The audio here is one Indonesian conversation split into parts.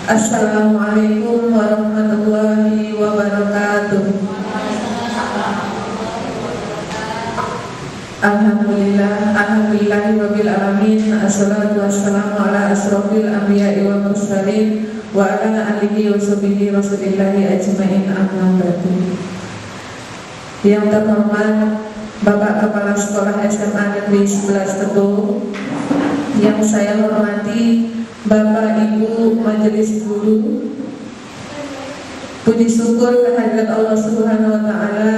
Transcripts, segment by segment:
Assalamualaikum warahmatullahi wabarakatuh. Alhamdulillahirabbil alamin. Assalatu wassalamu ala asrofil anbiya'i wal mursalin wa ala alihi wa sahbihi rasulillahi ajmain, amma ba'du. Yang terhormat Bapak Kepala Sekolah SMA Negeri 11 Teguh, yang saya hormati Bapak Ibu Majelis Guru, puji syukur kehadirat Allah Subhanahu wa Ta'ala,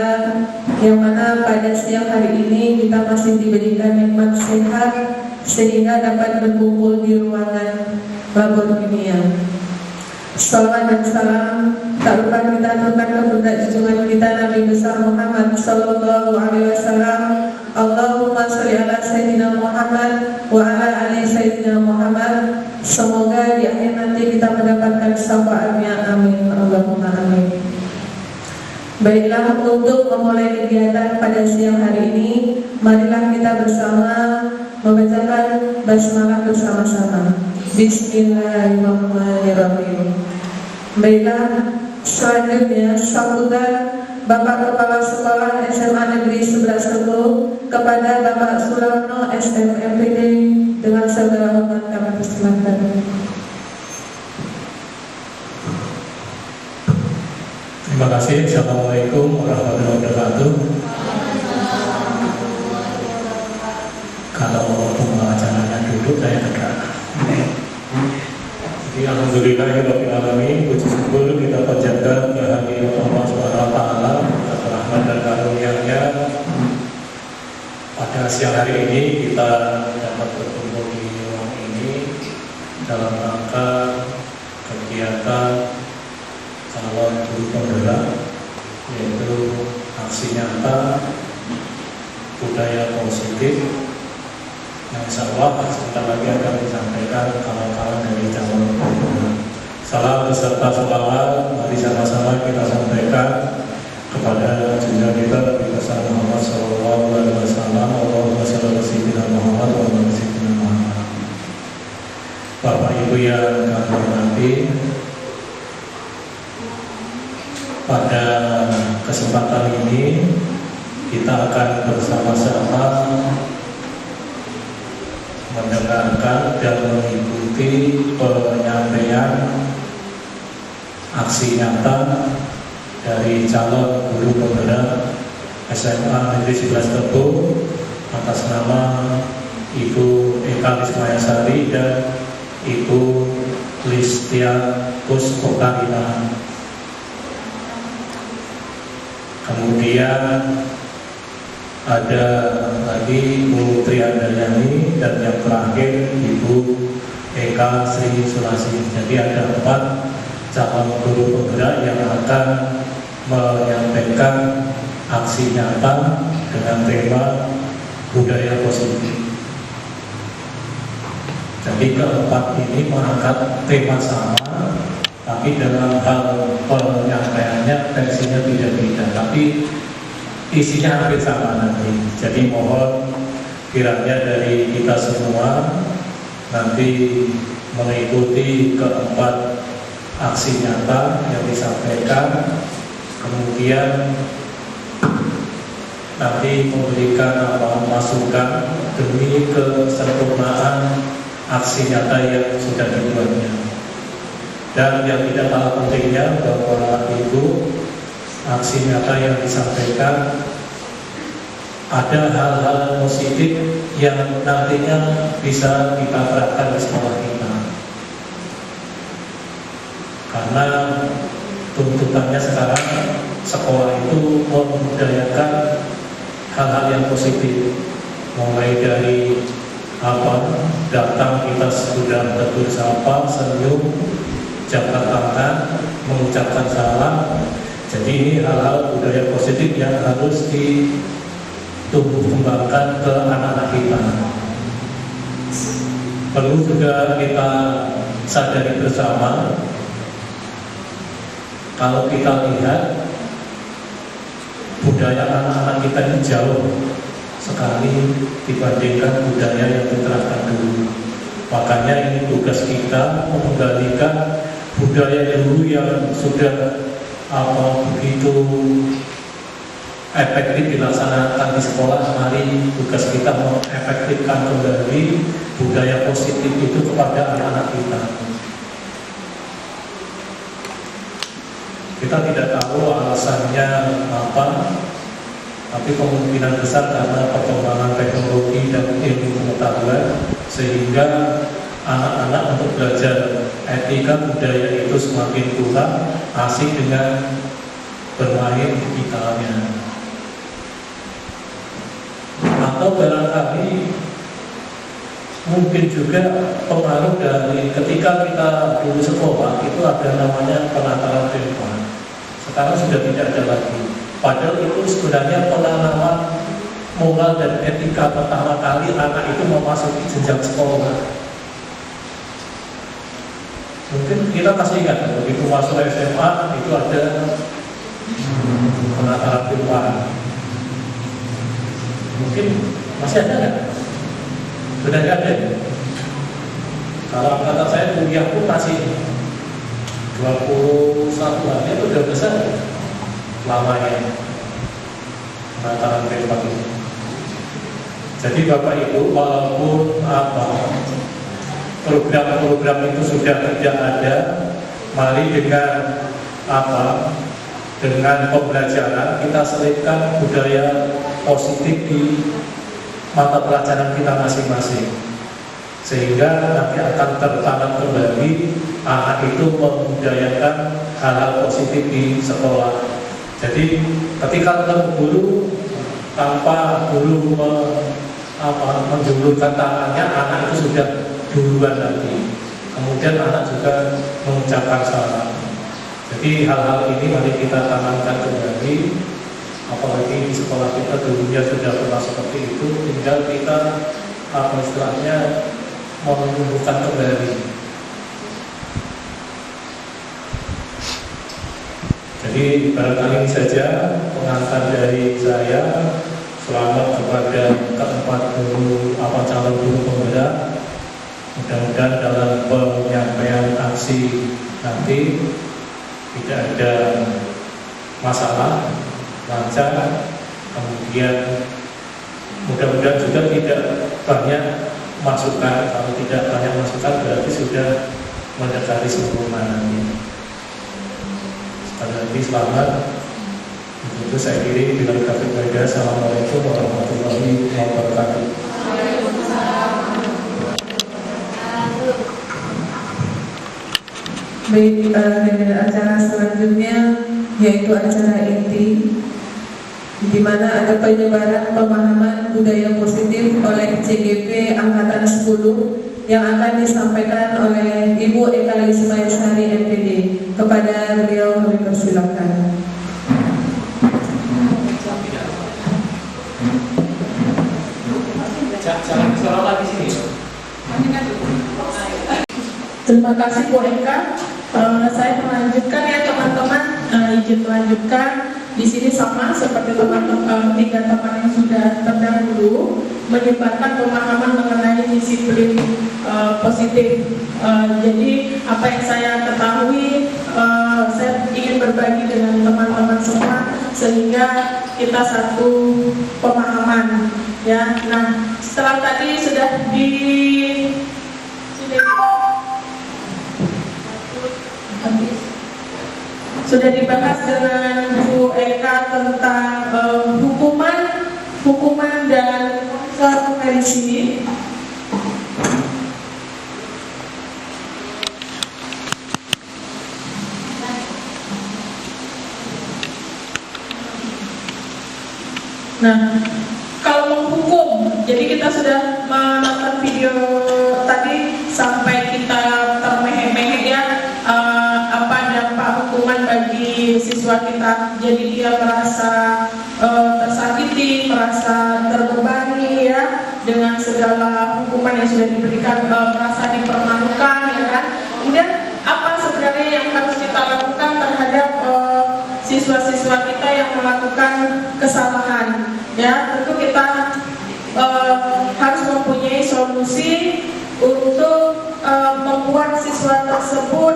yang mana pada siang hari ini kita masih diberikan nikmat sehat sehingga dapat berkumpul di ruangan laboratorium. Salawat dan salam tak lupa kita aturkan kepada junjungan kita Nabi besar Muhammad sallallahu alaihi wasallam. Allahumma sholli ala sayyidina Muhammad wa ala ali sayyidina Muhammad. Semoga di akhir nanti kita mendapatkan syafaatnya, amin Allahumma amin. Baiklah, untuk memulai kegiatan pada siang hari ini, marilah kita bersama membacakan basmalah bersama-sama. Bismillahirrahmanirrahim. Baiklah, selanjutnya sambutan Bapak Kepala Sekolah SMA Negeri 11 Teguh kepada Bapak Sularno SMMPD dengan segala hormat kami persilahkan. Terima kasih. Assalamualaikum warahmatullahi wabarakatuh. Kalau pembacaannya duduk saya tegak. Jadi alhamdulillahirabbil alamin, puji syukur kita panjatkan kehadirat Allah Subhanahu wa taala atas rahmat dan karunia-Nya. Pada siang hari ini kita dapat berkumpul di ruang ini dalam rangka kegiatan calon guru penggerak, yaitu aksi nyata budaya positif yang insya Allah sebentar lagi akan disampaikan kawan-kawan dari calon penggerak. Salam beserta sholawat mari sama-sama kita sampaikan kepada junjungan kita Nabi besar Muhammad sallallahu alaihi wasallam. Allahumma shalli ala sayyidina Muhammad wa ala sayyidina Muhammad. Bapak Ibu yang kami hormati, pada kesempatan ini kita akan bersama-sama mendengarkan dan mengikuti penyampaian aksi nyata dari calon guru penggerak SMA Negeri 11 Teguh atas nama Ibu Eka Lismayasari dan Ibu Listia Puspokarina. Kemudian ada lagi Bu Triandayani dan yang terakhir Ibu Eka Sri Sulasi. Jadi ada 4 calon guru penggerak yang akan menyampaikan aksi nyata dengan tema budaya positif. Jadi keempat ini mengangkat tema sama, tapi dalam hal penyampaiannya versinya tidak beda, tapi isinya hampir sama nanti. Jadi mohon kiranya dari kita semua nanti mengikuti keempat aksi nyata yang disampaikan, kemudian nanti memberikan masukan demi kesempurnaan aksi nyata yang sudah dibuatnya. Dan yang tidak kalah pentingnya bahwa Ibu, aksi nyata yang disampaikan ada hal-hal positif yang nantinya bisa kita terapkan di sekolah kita. Karena tuntutannya sekarang sekolah itu membudayakan hal-hal yang positif, mulai dari datang kita sudah tegur sapa, senyum, jabat tangan, mengucapkan salam. Jadi ini hal-hal budaya positif yang harus ditumbuh kembangkan ke anak-anak kita. Perlu juga kita sadari bersama, kalau kita lihat budaya anak-anak kita ini jauh sekali dibandingkan budaya yang diterapkan dulu. Makanya ini tugas kita mengembalikan budaya dulu yang sudah begitu efektif dilaksanakan di sekolah, mari tugas kita mengefektifkan kembali budaya positif itu kepada anak-anak kita. Kita tidak tahu alasannya apa, tapi kemungkinan besar karena perkembangan teknologi dan ilmu pengetahuan, sehingga anak-anak untuk belajar etika budaya itu semakin kurang, asik dengan bermain digitalnya. Atau barangkali mungkin juga pengaruh dari ketika kita dulu sekolah itu ada namanya penataran kehidupan. Sekarang sudah tidak ada lagi. Padahal itu sebenarnya penanaman moral dan etika pertama kali anak itu memasuki jenjang sekolah. Mungkin kita masih ingat begitu masuk SMA itu ada penataran kehidupan. Mungkin masih ada nggak? Sudah nggak ada. Kalau angkatan saya kuliah pun masih 21 hari itu sudah besar lamanya penataran kehidupan itu. Jadi Bapak Ibu, walaupun program-program itu sudah tidak ada, mari dengan dengan pembelajaran kita selipkan budaya positif di mata pelajaran kita masing-masing, sehingga nanti akan tertanam kembali anak itu membudayakan hal-hal positif di sekolah. Jadi ketika ketemu guru, tanpa guru menjulurkan tangannya, anak itu sudah duluan nanti. Kemudian anak juga mengucapkan salam. Jadi hal-hal ini mari kita tanamkan kembali. Apalagi di sekolah kita dulunya sudah pernah seperti itu, tinggal kita istilahnya menumbuhkan kembali. Jadi barangkali ini saja pengantar dari saya. Selamat kepada keempat guru calon guru penggerak. Mudah-mudahan dalam penyampaian aksi nanti tidak ada masalah, lancar. Kemudian mudah-mudahan juga tidak banyak masukan. Kalau tidak banyak masukan berarti sudah mendekati sempurnanya. Sekali lagi selamat. Itu saya kiri bila kafir baida. Assalamualaikum warahmatullahi wabarakatuh. Baik, dengan acara selanjutnya yaitu acara inti, di mana ada penyebaran pemahaman budaya positif oleh CGP Angkatan 10 yang akan disampaikan oleh Ibu Eka Ismail-Sari MPD. Kepada beliau kami persilakan. Terima kasih Bu Eka. Saya melanjutkan ya teman-teman, izin melanjutkan. Di sini sama seperti teman-teman tiga teman yang sudah terdahulu, menyebarkan pemahaman mengenai disiplin positif. Jadi apa yang saya ketahui, saya ingin berbagi dengan teman-teman semua sehingga kita satu pemahaman. Ya, nah setelah tadi sudah dibahas dengan Bu Eka tentang hukuman dan konsekuensi. Nah, kalau menghukum, jadi kita sudah menonton video tadi sampai kita termehek-mehek ya, apa dampak hukuman bagi siswa kita. Jadi dia merasa tersakiti, merasa terbebani ya dengan segala hukuman yang sudah diberikan, merasa dipermalukan ya kan. Kemudian apa sebenarnya yang harus kita lakukan terhadap siswa-siswa kita yang melakukan kesalahan? Ya, tentu kita harus mempunyai solusi untuk membuat siswa tersebut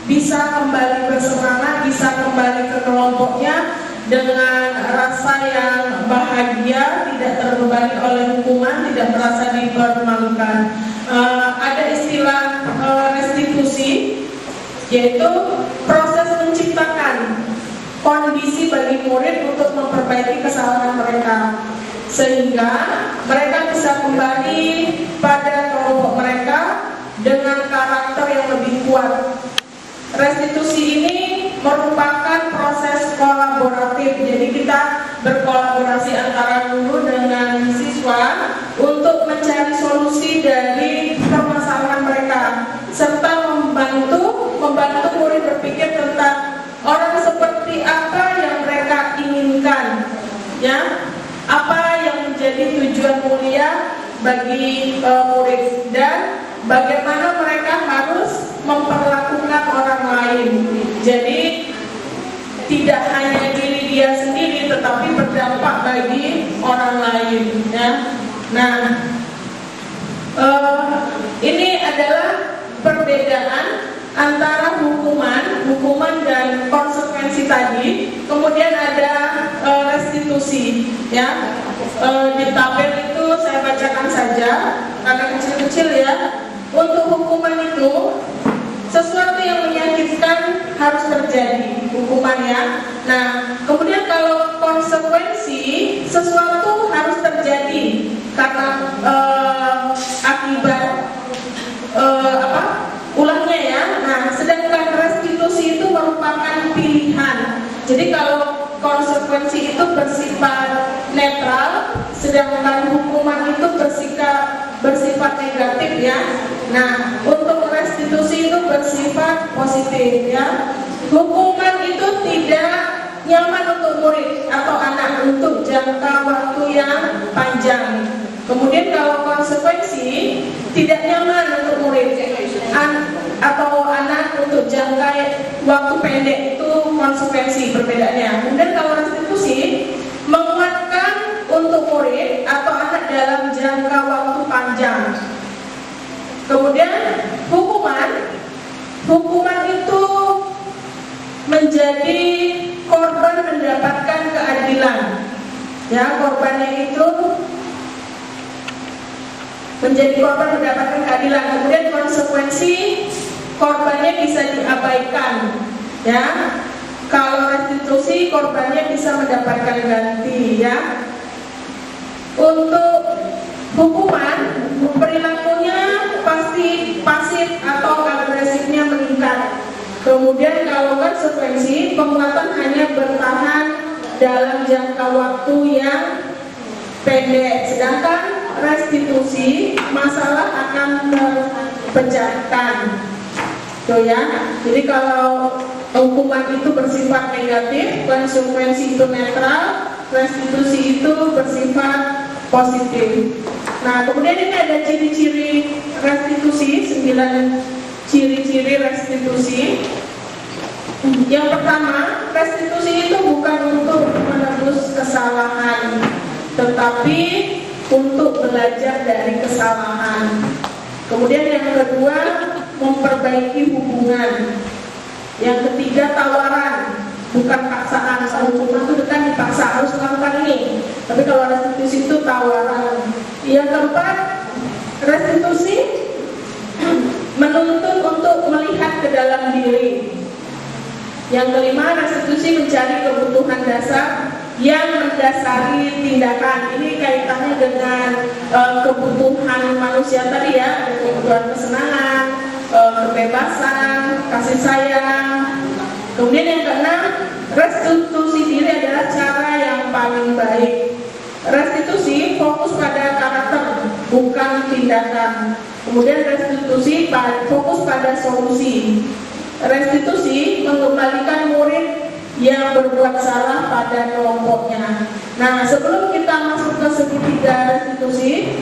bisa kembali bersemangat, bisa kembali ke kelompoknya dengan rasa yang bahagia, tidak terbebani oleh hukuman, tidak merasa dipermalukan. Ada istilah restitusi, yaitu proses menciptakan kondisi bagi murid untuk memperbaiki kesalahan mereka, sehingga mereka bisa kembali pada kelompok mereka dengan karakter yang lebih kuat. Restitusi ini merupakan proses kolaboratif, jadi kita berkolaborasi antara guru dengan siswa untuk mencari solusi dari permasalahan mereka, serta membantu murid berpikir tentang orang seperti apa yang mereka inginkan, ya, apa yang menjadi tujuan mulia bagi murid, dan bagaimana mereka harus memperlakukan orang lain. Jadi tidak hanya diri dia sendiri, tetapi berdampak bagi orang lain, ya. Nah, ini adalah perbedaan antara hukuman dan konsekuensi tadi. Kemudian ada restitusi, ya. Di tabel itu saya bacakan saja karena kecil-kecil, ya. Untuk hukuman itu sesuatu yang menyakitkan harus terjadi hukumannya. Nah, kemudian kalau konsekuensi, sesuatu harus terjadi karena akibat ulahnya, ya. Nah, sedangkan restitusi itu merupakan pilihan. Jadi kalau konsekuensi itu bersifat netral, sedangkan hukuman itu bersifat negatif, ya. Nah, untuk restitusi itu bersifat positif, ya. Hukuman itu tidak nyaman untuk murid atau anak untuk jangka waktu yang panjang. Kemudian kalau konsekuensi tidak nyaman untuk murid atau anak untuk jangka waktu pendek, itu konsekuensi perbedaannya. Kemudian kalau restitusi menguatkan untuk murid atau anak dalam jangka waktu panjang. Kemudian hukuman itu menjadi korban mendapatkan keadilan, ya, korbannya itu menjadi korban mendapatkan keadilan. Kemudian konsekuensi, korbannya bisa diabaikan, ya. Kalau restitusi, korbannya bisa mendapatkan ganti, ya. Untuk hukuman, perilakunya pasti pasif atau agresifnya meningkat. Kemudian kalau konsekuensi, penguatan hanya bertahan dalam jangka waktu yang pendek. Sedangkan restitusi, masalah akan terpecahkan. Tuh, ya. Jadi kalau hukuman itu bersifat negatif, konsekuensi itu netral, restitusi itu bersifat positif. Nah, kemudian ini ada ciri-ciri restitusi, 9 ciri-ciri restitusi. Yang pertama, restitusi itu bukan untuk menebus kesalahan, tetapi untuk belajar dari kesalahan. Kemudian yang kedua, memperbaiki hubungan. Yang ketiga, tawaran, bukan paksaan. Soal hukuman itu kan dipaksa harus melakukan ini, tapi kalau restitusi itu tawaran. Yang keempat, restitusi menuntut untuk melihat ke dalam diri. Yang kelima, restitusi mencari kebutuhan dasar yang mendasari tindakan. Ini kaitannya dengan kebutuhan manusia tadi, ya, kebutuhan kesenangan, kebebasan, kasih sayang. Kemudian yang keenam, restitusi diri adalah cara yang paling baik. Restitusi fokus pada karakter, bukan tindakan. Kemudian restitusi fokus pada solusi. Restitusi mengembalikan murid yang berbuat salah pada kelompoknya. Nah, sebelum kita masuk ke segitiga restitusi,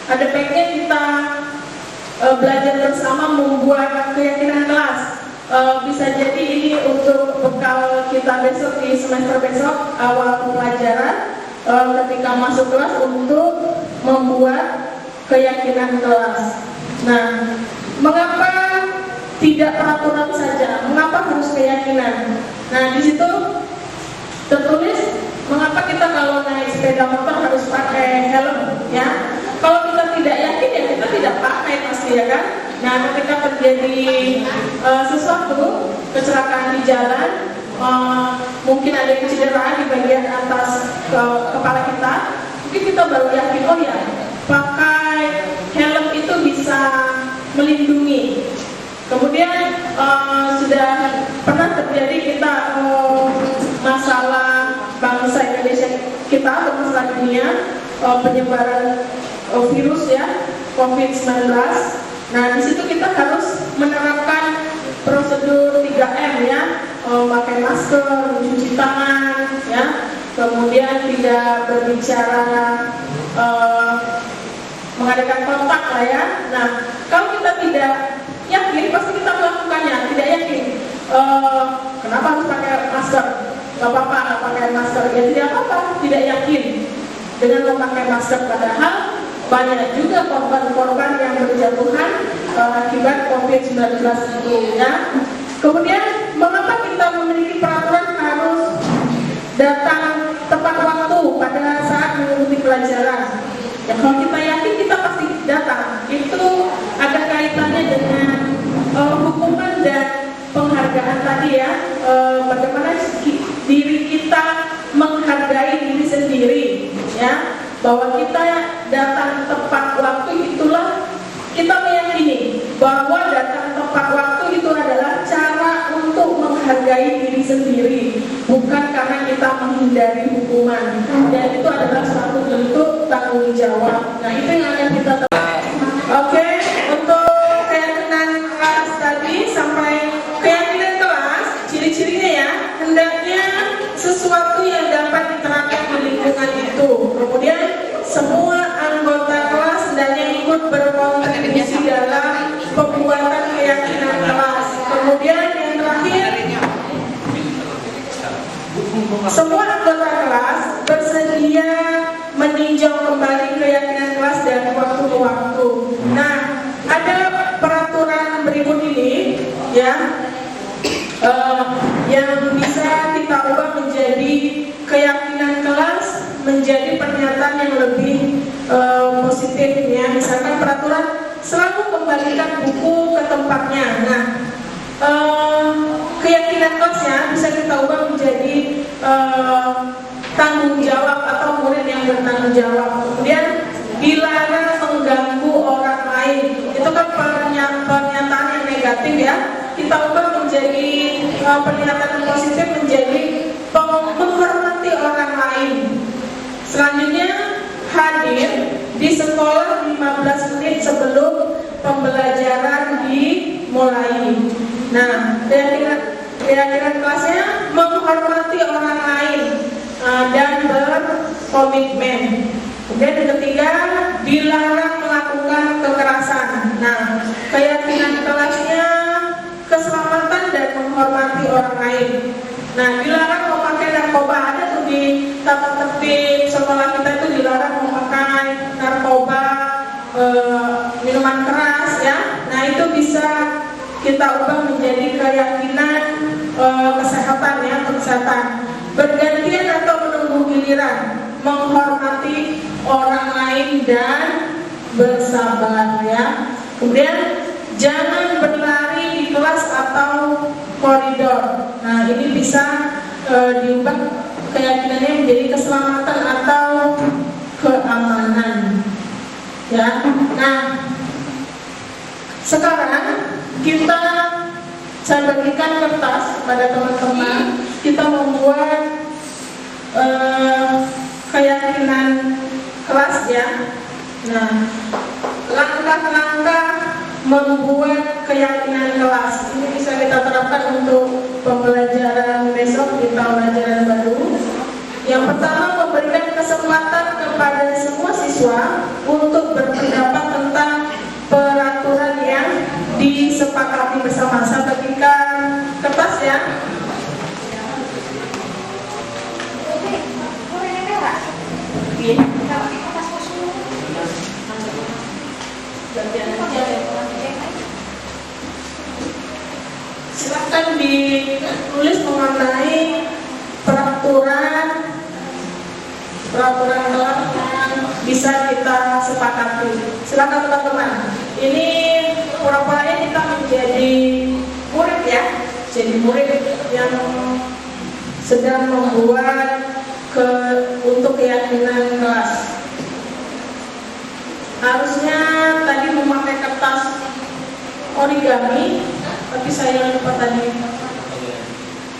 ada baiknya kita belajar bersama membuat keyakinan kelas. Bisa jadi ini untuk bekal kita besok di semester besok, awal pelajaran, ketika masuk kelas, untuk membuat keyakinan kelas. Nah, mengapa tidak peraturan saja. Mengapa harus keyakinan? Nah, di situ tertulis mengapa kita kalau naik sepeda motor harus pakai helm, ya. Kalau kita tidak yakin ya kita tidak pakai pasti, ya kan. Nah, ketika terjadi sesuatu kecelakaan di jalan, mungkin ada yang cedera di bagian atas kepala kita, mungkin kita baru yakin, oh ya, pakai helm itu bisa melindungi. Kemudian sudah pernah terjadi kita masalah bangsa Indonesia kita atau masalah dunia, penyebaran virus ya, COVID-19. Nah, di situ kita harus menerapkan prosedur 3M ya, pakai masker, mencuci tangan ya, kemudian tidak berbicara, mengadakan kontak lah ya. Nah, kalau kita tidak yakin, pasti kita melakukannya. Tidak yakin, kenapa harus pakai masker? Gak apa-apa, gak pakai masker. Ya tidak apa-apa, tidak yakin dengan memakai masker. Padahal banyak juga korban-korban yang berjatuhan akibat COVID-19 itu ya. Kemudian, mengapa kita memiliki peraturan harus datang tepat waktu pada saat mengikuti pelajaran? Ya, kalau kita yakin kita pasti datang. Itu ada kaitannya dengan hukuman dan penghargaan tadi ya. Bagaimana diri kita menghargai diri sendiri ya, bahwa kita datang tepat waktu, itulah kita meyakini bahwa datang tepat waktu itu adalah cara untuk menghargai diri sendiri, bukan karena kita menghindari hukuman. Dan itu adalah suatu bentuk tanggung jawab. Nah, itu yang akan kita Oke, untuk keyakinan kelas tadi sampai keyakinan kelas, ciri-cirinya ya, hendaknya sesuatu yang dapat diterapkan di lingkungan itu. Kemudian semua anggota kelas hendaknya ikut berkontribusi dalam pembuatan keyakinan kelas. Kemudian yang terakhir, semua anggota kelas bersedia meninjau kembali keyakinan kelas dari waktu ke waktu. Nah, ada peraturan berikut ini ya, yang bisa kita ubah menjadi keyakinan kelas, menjadi pernyataan yang lebih positif ya. Misalkan peraturan selalu kembalikan buku ke tempatnya. Nah, keyakinan kelasnya bisa kita ubah menjadi tanggung jawab atau murid yang bertanggung jawab. Kemudian dilarang mengganggu orang lain. Itu kan pernyataan yang negatif ya. Kita ubah menjadi pernyataan positif, menjadi menghormati orang lain. Selanjutnya, hadir di sekolah 15 menit sebelum pembelajaran dimulai. Nah, keyakinan kelasnya menghormati orang lain dan berkomitmen. Kemudian yang ketiga, dilarang melakukan kekerasan. Nah, keyakinan kelasnya keselamatan dan menghormati orang lain. Nah, dilarang memakai narkoba. Ada tuh di tata tertib sekolah kita itu dilarang memakai narkoba, minuman keras ya. Nah, itu bisa kita ubah menjadi keyakinan kesehatan ya, kesehatan. Bergantian atau menunggu giliran, menghormati orang lain dan bersabar ya. Kemudian jangan berlari di kelas atau koridor. Nah, ini bisa diubah keyakinannya menjadi keselamatan atau keamanan ya. Nah, sekarang saya bagikan kertas pada teman-teman. Kita membuat keyakinan kelas ya. Nah, langkah-langkah membuat keyakinan kelas ini bisa kita terapkan untuk pembelajaran besok di tahun ajaran baru. Yang pertama, memberikan kesempatan kepada semua siswa untuk berpendapat tentang peraturan yang disepakati bersama. Saya bagikan kertas ya. akan ditulis mengenai peraturan kelas yang bisa kita sepakati. Silakan teman-teman. Ini pura-puranya kita menjadi murid ya, jadi murid yang sedang membuat untuk keyakinan kelas. Harusnya tadi memakai kertas origami, tapi saya lupa tadi,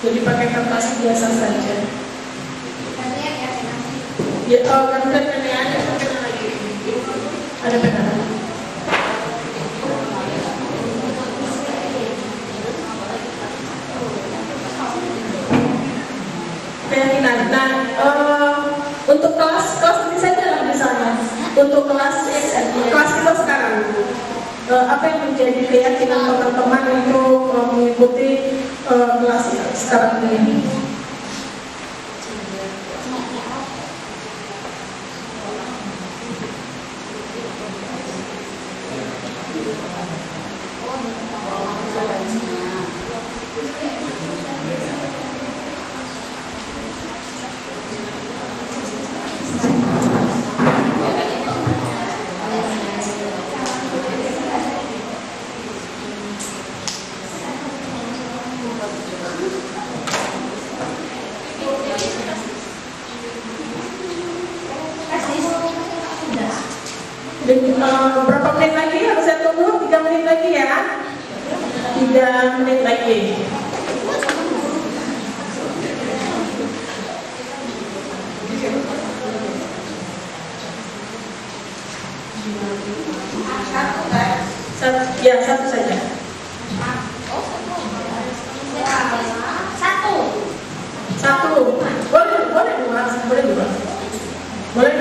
jadi pakai kertas biasa saja. Ya, kan ini ada pena lagi. Ada pena. Keyakinan. Nah, untuk kelas ini saja lah misalnya. Untuk kelas kita sekarang, apa yang menjadi keyakinan teman-teman untuk mengikuti kelas sekarang ini? Berapa menit lagi? Harus saya tunggu 3 menit lagi ya. 3 menit lagi. Satu saja. Satu. Boleh dua. Boleh.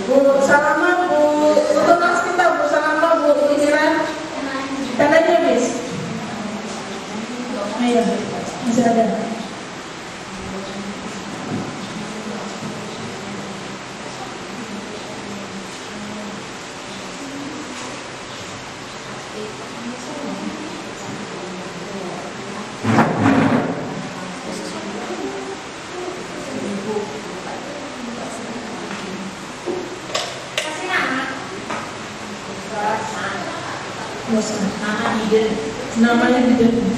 Bu Salama, untuk kelas kita, Bu Salama, Bu Iniran, tandanya Miss. Ayo, masih ada. Namanya di dalam.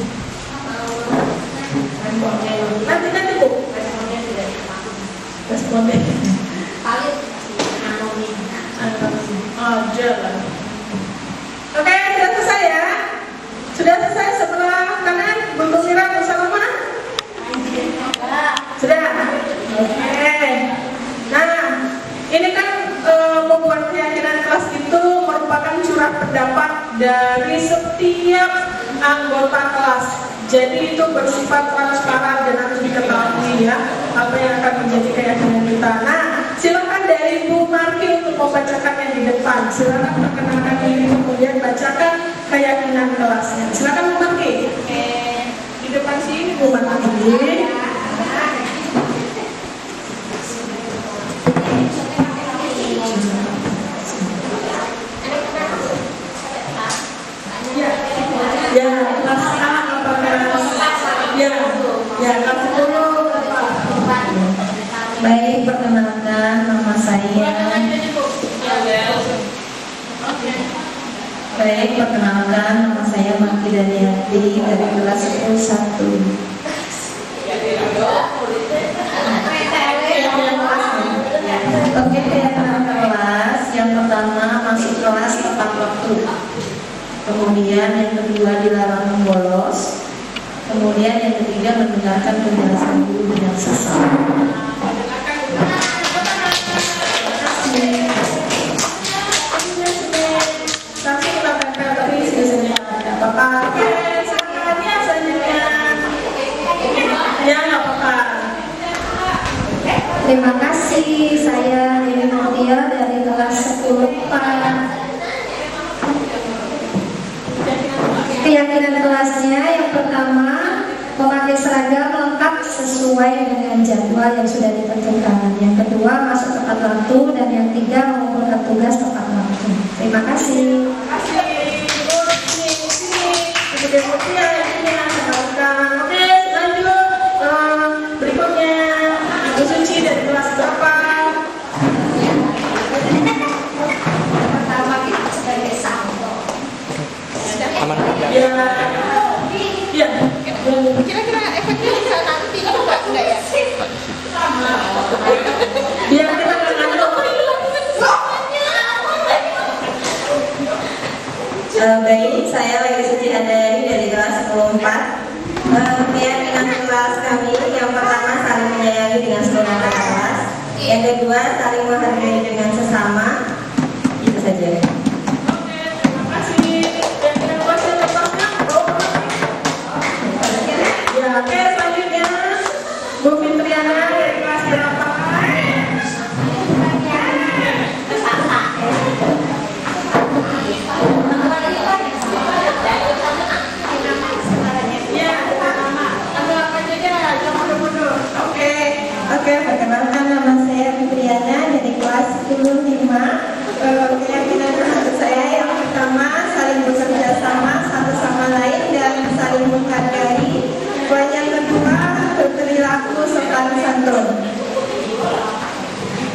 Nanti Bu. Responden. Jalan. Oke, sudah selesai ya. Sudah selesai sebelah kanan, Bu Mira, Bu Salama. Sudah. Oke. Nah, ini kan membuat keyakinan kelas itu merupakan curah pendapat dari setiap anggota kelas. Jadi itu bersifat transparan dan harus diketahui ya apa yang akan menjadi keyakinan kita. Nah, silakan dari Bu Marki untuk membacakan yang di depan. Silakan perkenalkan diri kemudian bacakan keyakinan kelasnya. Silakan Bu Marki. Oke, di depan sini Bu Marki. Baik, perkenalkan nama saya. Marki Daniati dari kelas 1. Oke, keyakinan kelas. Yang pertama, masuk kelas tepat waktu. Kemudian yang kedua, dilarang membolos. Kemudian yang ketiga, mendengarkan penjelasan guru yang sesat. Terima kasih, saya Dewi Mutia dari kelas 10 Pak. Keyakinan kelasnya yang pertama, memakai seragam lengkap sesuai dengan jadwal yang sudah ditentukan. Yang kedua, masuk tepat waktu. Dan yang ketiga, mengumpulkan tugas tepat waktu. Terima kasih. Oke, lanjut. Berikutnya Ibu Suci dari kelas berapa? Pertama kita sebagai sampel. Ya. Ya. Kira-kira efeknya bisa nanti enggak ya? Biar kita nggak ngantuk. Baik, saya lagi Suci Handayani dari kelas 10-4. Keyakinan kelas kami yang pertama saling menyayangi dengan seluruh anak kelas, yang kedua saling menghargai dengan sesama. Itu saja. Oke, terima kasih. Yang kelas yang lepasnya, ya, oke, selanjutnya Bu Fitriana dari kelas berapa? Oke, perkenalkan nama saya Fitriana dari kelas 10-5. Keyakinan menurut saya yang pertama saling bekerja sama satu sama lain dan saling menghargai. Yang kedua berperilaku sopan santun.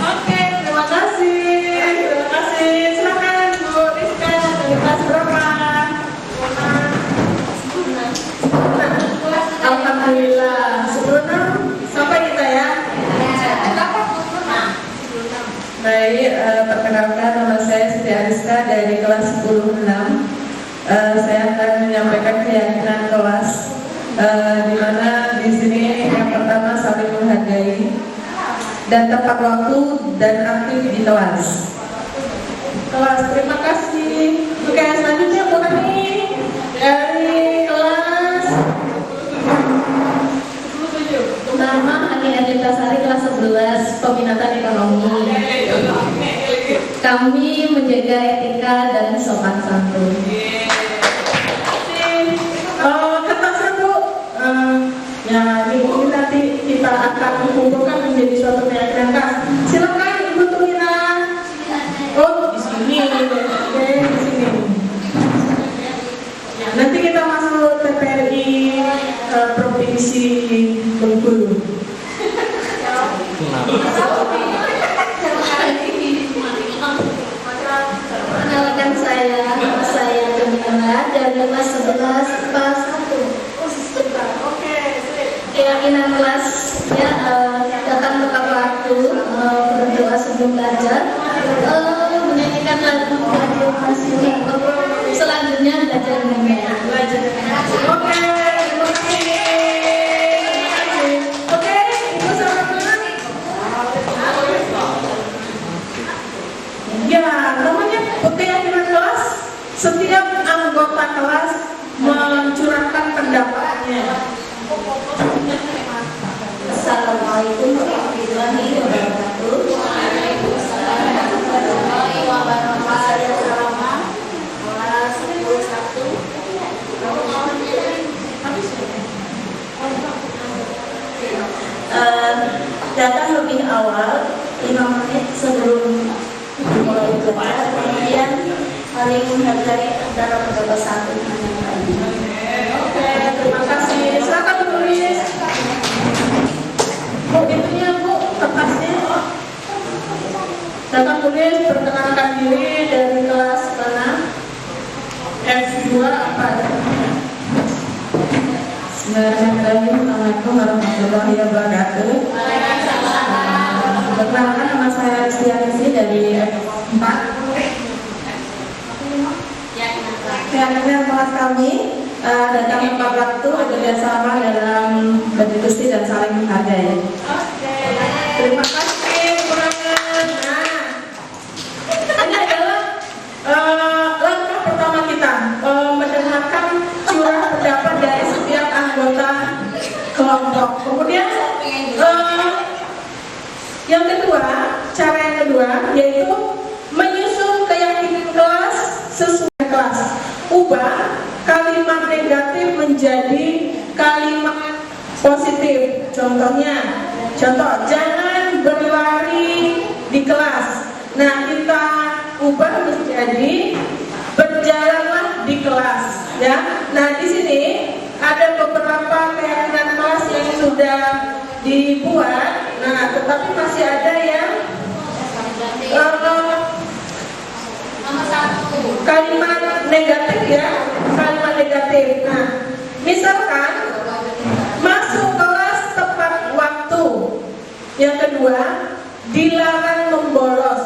Oke, terima kasih. Terima kasih. Silakan Bu Rizka dari kelas berapa? Alhamdulillah. 10-6 sampai kita ya. Baik, perkenalkan nama saya Siti Ariska dari kelas 10-6. Saya akan menyampaikan keyakinan kelas, di mana di sini yang pertama saling menghargai dan tepat waktu dan aktif di kelas. Terima kasih. Oke, selanjutnya Bu Ani dari kelas 10-7. Nama Ani Adita Sari kelas 11 peminatan ekonomi. Kami menjaga etika dan sopan santun. Kertasnya Bu, ya ini nanti kita akan mengumpulkan menjadi suatu keyakinan kelas. Silakan Ibu Tumina. Oh, di sini. Oke, di sini. Ya, nanti kita masuk TPRI Provinsi Bengkulu. Perkenalkan saya, nama saya Tumina dari kelas 11 kelas 1. Keyakinan kelas ya datang tepat waktu, berdoa sebelum belajar, menyanyikan lagu radio nasional. Selanjutnya belajar dengan baik. Oke, terima kasih. Oke, Ibu sama teman. Ya, namanya keyakinan kelas. Setiap anggota kelas mencurahkan pendapatnya. Assalamualaikum warahmatullahi wabarakatuh. Warahmatullahi wabarakatuh. Kelas 11. Datang lebih awal 5 menit sebelum mulai belajar, kemudian saling menghargai antara peserta satu dengan yang lain. Oke, terima kasih. Silakan tulis. Bu, itunya Bu, kertasnya. Silakan tulis, perkenalkan diri dari kelas mana? F2 apa? Bismillahirrahmanirrahim. Assalamualaikum warahmatullahi wabarakatuh. Perkenalkan nama saya Rizky dari F4. Keyakinan kelas kami datang tepat waktu, bekerja sama dalam berdiskusi dan saling menghargai. Oke, terima kasih. Kurangan. Nah, ini adalah langkah pertama kita, mendengarkan curah pendapat dari setiap anggota kelompok. Kemudian yang kedua, cara yang kedua yaitu menyusun keyakinan kelas sesuai kelas. Ubah kalimat negatif menjadi kalimat positif. Contohnya, contoh jangan berlari di kelas. Nah, kita ubah menjadi berjalanlah di kelas, ya. Nah, di sini ada beberapa keyakinan kelas yang sudah dibuat. Nah, tetapi masih ada yang kalimat negatif, ya, kalimat negatif. Nah, misalkan masuk kelas tepat waktu. Yang kedua, dilarang membolos.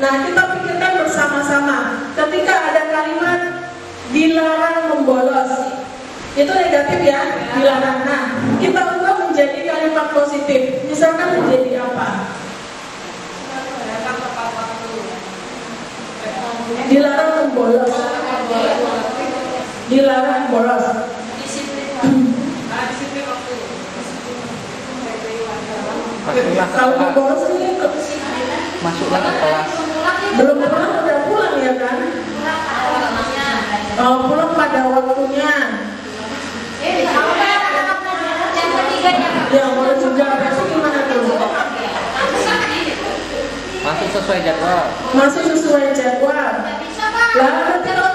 Nah, kita pikirkan bersama-sama. Ketika ada kalimat dilarang membolos, itu negatif, ya, dilarang. Nah, kita ubah menjadi kalimat positif. Misalkan menjadi apa? Dilarang membolos. Dilarang membolos. Kalau membolos ini masuklah ke kelas. belum pulang, udah pulang, ya kan? Pulang pada waktunya. Ya, boleh juga. Besok gimana tuh? Masuk sesuai jadwal. Masuk sesuai jadwal. Lah, berarti kalau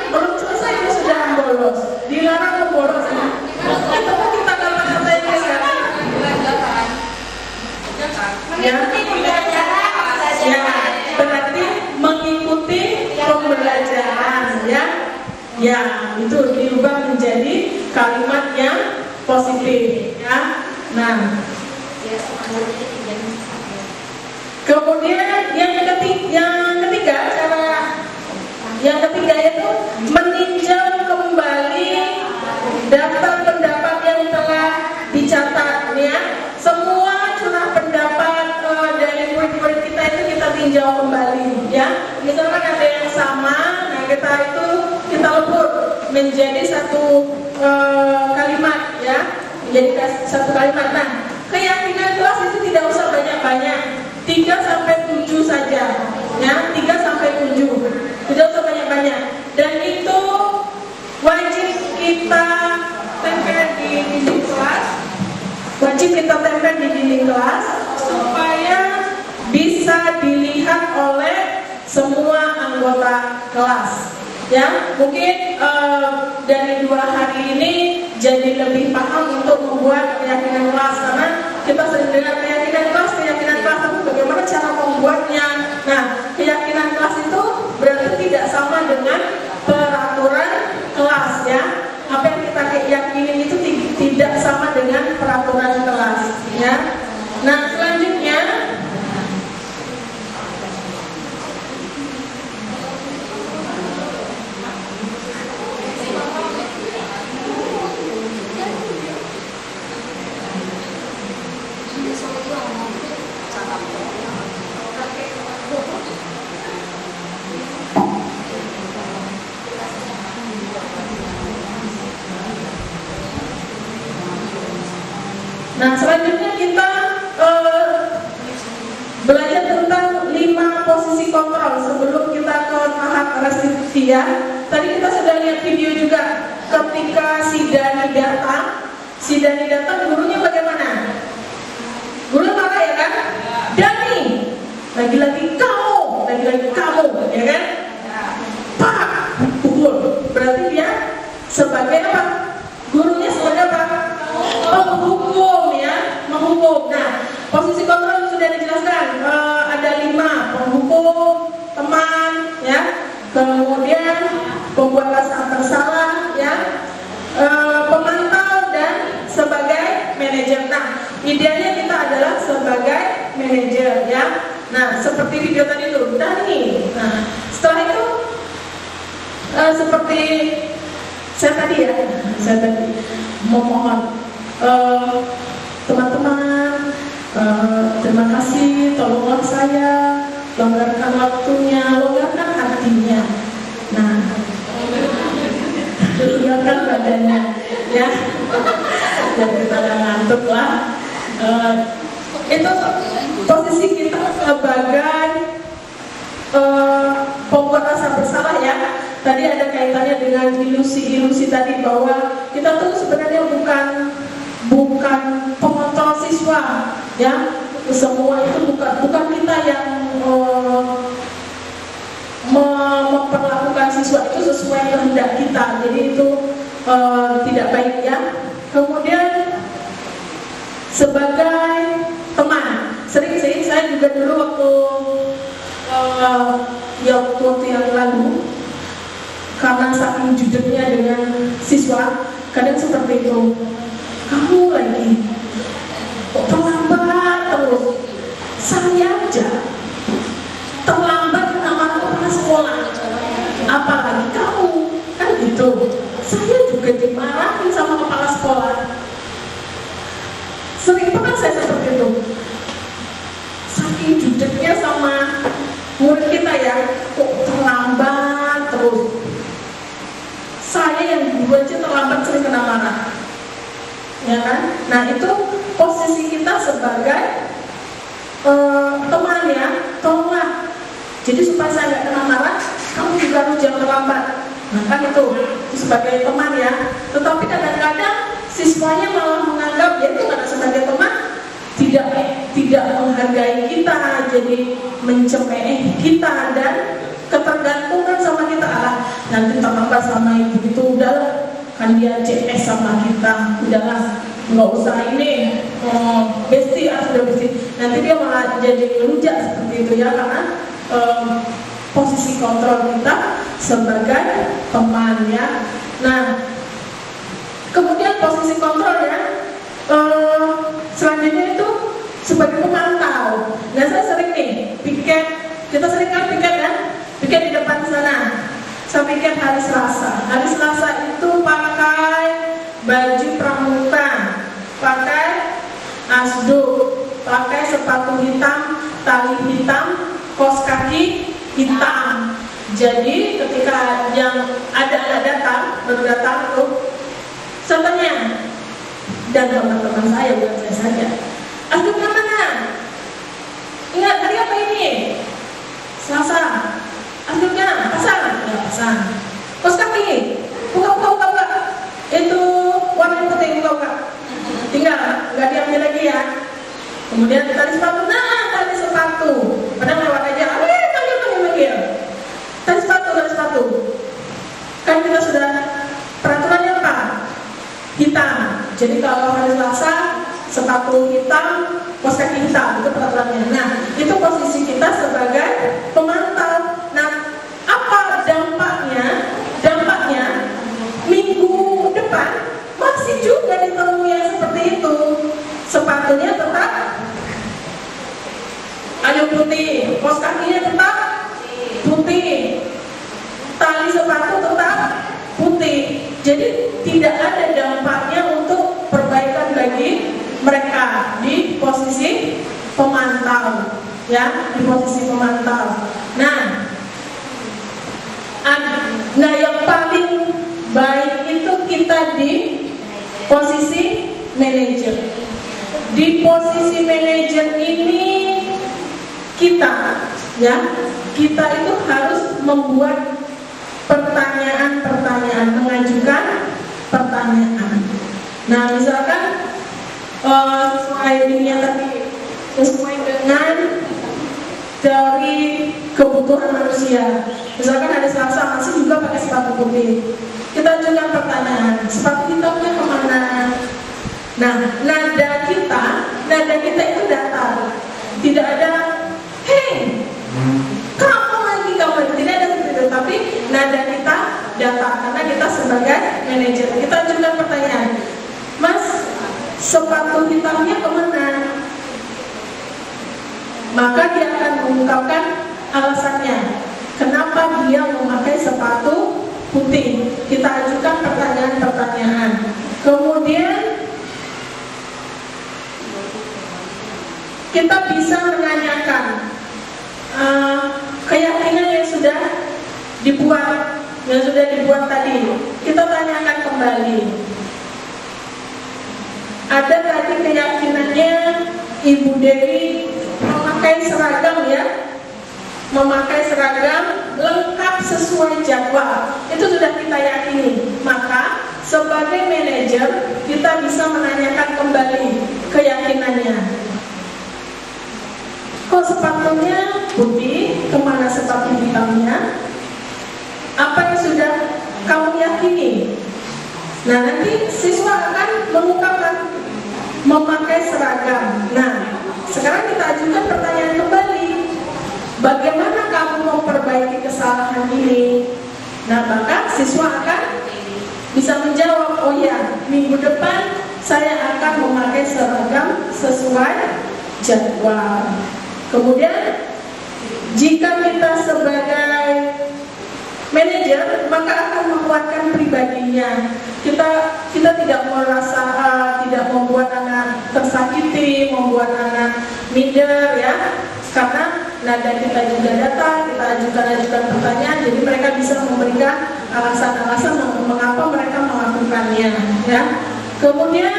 belum selesai ini sudah membolos. Dilarang membolos. Itu kita kata-kata yang negatif. Ya, berarti mengikuti pembelajaran, ya. Ya, itu diubah menjadi kalimat yang positif, ya. Nah, kemudian yang ketiga itu meninjau kembali daftar pendapat yang telah dicatat, ya. Semua curah pendapat dari murid-murid kita itu kita tinjau kembali, ya. Misalkan ada yang sama, nah kita lebur menjadi satu kalimat, ya, menjadi satu kalimat. Nah, keyakinan kelas itu tidak usah banyak-banyak, 3-7 saja, ya, 3-7, tidak usah banyak-banyak. Dan itu wajib kita tempel di dinding kelas, supaya bisa dilihat oleh semua anggota kelas, ya. Mungkin dari 2 hari ini jadi lebih paham untuk membuat keyakinan kelas, karena kita sering dengar keyakinan kelas, tapi bagaimana cara membuatnya. Nah, keyakinan kelas itu berarti tidak sama dengan peraturan kelas, ya. Apa yang kita yakini itu tidak sama dengan peraturan kelas, ya. Nah, selanjutnya kita belajar tentang 5 posisi kontrol sebelum kita ke tahap restriksi, ya. Tadi kita sudah lihat video juga ketika si Dani datang, gurunya bagaimana? Guru marah, ya kan? Dani, lagi-lagi kamu, ya kan? Pak, pukul. Berarti dia sebagai apa? Gurunya sebagai apa? Penghukum, ya, menghukum. Nah, posisi kontrol sudah dijelaskan. Ada 5: penghukum, teman, ya, kemudian pembuat rasa bersalah, ya, pemantau, dan sebagai manajer. Nah, idealnya kita adalah sebagai manajer, ya. Nah, seperti video tadi itu, Dani. Nah, setelah itu seperti saya tadi memohon teman-teman, terima kasih, tolonglah saya, longgarkan waktunya, longgarkan hatinya. Nah, longgarkan badannya, ya, dan kita ngantuk lah. Itu posisi kita sebagai pembuat rasa bersalah, ya. Tadi ada kaitannya dengan ilusi tadi bahwa kita tuh sebenarnya bukan pengontrol siswa, ya. Semua itu bukan kita yang siswa itu sesuai kehendak kita, jadi itu tidak baik ya. Kemudian sebagai teman, sering sih saya juga dulu waktu yang lalu, karena saking judeknya dengan siswa, kadang seperti itu, kamu lagi kok terlambat terus, saya aja terlambat sama kepala sekolah, apalagi kamu, kan gitu. Saya juga dimarahin sama kepala sekolah, sering pernah saya seperti itu, saking judeknya sama murid kita ya, kok terlambat terus. Saya yang dulu aja terlambat sering kena marah, ya kan? Nah itu posisi kita sebagai teman ya, tolonglah. Jadi supaya saya nggak kena marah, kamu juga harus jangan terlambat. Nah kan itu sebagai teman ya. Tetapi kadang-kadang siswanya malah menganggap ya itu karena sebagai teman tidak menghargai kita, jadi mencemeh kita dan ketergantungan sama kita. Nanti terlambat sama ibu itu, udahlah, kan dia CS sama kita, udahlah, nggak usah ini, besti, sudah besti. Nanti dia malah jadi ngelunjak seperti itu ya, karena posisi kontrol kita sebagai teman ya. Nah, kemudian posisi kontrol ya, selanjutnya itu sebagai pemantau. Nah saya sering nih piket, kita sering kan piket ya, piket di depan sana. Saya piket hari Selasa. Hari Selasa itu pakai baju pramuka, pakai asduk, pakai sepatu hitam, tali hitam, kaos kaki hitam. Jadi ketika yang ada anak datang, baru datang tuh, saya tanya, dan teman-teman saya, bukan saya saja, asduknya mana? Ingat hari apa ini? Selasa. Asduknya pasang? Ya pasang. Kaos kaki? Buka. Itu warna putih, buka. Tinggal, nggak diambil lagi ya. Kemudian tali sepatu, tali sepatu. Padahal lewat aja, panggil. Tali sepatu. Kan kita sudah peraturannya apa? Hitam. Jadi kalau hari Selasa sepatu hitam, kaos kaki hitam, itu peraturannya. Nah, itu posisi kita sebagai pemantau. Nah, apa dampaknya? Dampaknya minggu depan masih juga ditemui yang seperti itu. Sepatunya tetap putih, kaos kakinya tetap putih, tali sepatu tetap putih. Jadi tidak ada dampaknya untuk perbaikan bagi mereka di posisi pemantau, ya, di posisi pemantau. Nah, yang paling baik itu kita di posisi manajer. Di posisi manajer ini kita itu harus membuat pertanyaan-pertanyaan, mengajukan pertanyaan. Nah, misalkan sesuai dunia tadi, sesuai dengan dari kebutuhan manusia. Misalkan hari Selasa masih juga pakai sepatu putih, kita ajukan pertanyaan, sepatu hitamnya kemana? Nah, nada kita itu datar, tidak ada hei kamu lagi, tidak ada seperti itu. Tapi nada kita datar karena kita sebagai manajer. Kita ajukan pertanyaan, Mas, sepatu hitamnya kemana? Maka dia akan mengungkapkan alasannya kenapa dia memakai sepatu putih. Kita ajukan pertanyaan-pertanyaan. Kemudian kita bisa menanyakan keyakinan yang sudah dibuat tadi. Kita tanyakan kembali. Ada tadi keyakinannya Ibu Dewi memakai seragam ya, memakai seragam lengkap sesuai jadwal. Itu sudah kita yakini. Maka sebagai manajer kita bisa menanyakan kembali keyakinannya. Kok sepatunya putih, kemana sepatu hitamnya? apa yang sudah kamu yakini. Nah, nanti siswa akan mengungkapkan memakai seragam. Nah, sekarang kita ajukan pertanyaan kembali. Bagaimana kamu memperbaiki kesalahan ini? Nah, maka siswa akan bisa menjawab, oh ya, minggu depan saya akan memakai seragam sesuai jadwal. Kemudian, jika kita sebagai manajer, maka akan menguatkan pribadinya. Kita tidak merasa tidak membuat anak tersakiti, membuat anak minder, ya, karena nada kita juga datang, kita ajukan pertanyaan, jadi mereka bisa memberikan alasan-alasan mengapa mereka melakukannya, ya. Kemudian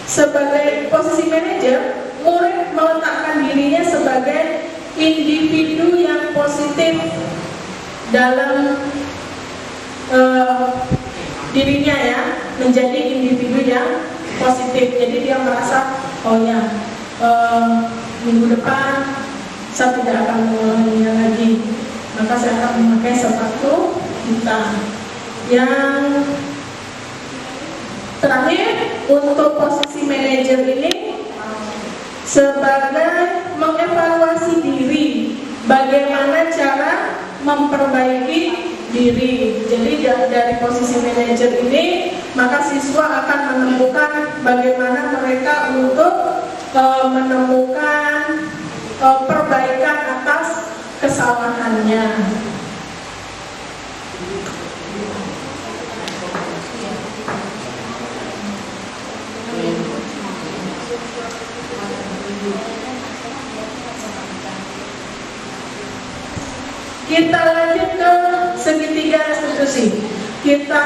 sebagai posisi manajer, murid meletakkan dirinya sebagai individu yang positif dalam dirinya, ya, menjadi individu yang positif. Jadi dia merasa, oh ya, minggu depan saya tidak akan mengulanginya lagi, maka saya akan memakai sepatu hitam. Yang terakhir, untuk posisi manajer ini sebagai mengevaluasi diri, bagaimana cara memperbaiki diri. Jadi dari posisi manajer ini, maka siswa akan menemukan bagaimana mereka untuk menemukan perbaikan atas kesalahannya. Kita lanjut ke segitiga restitusi. Kita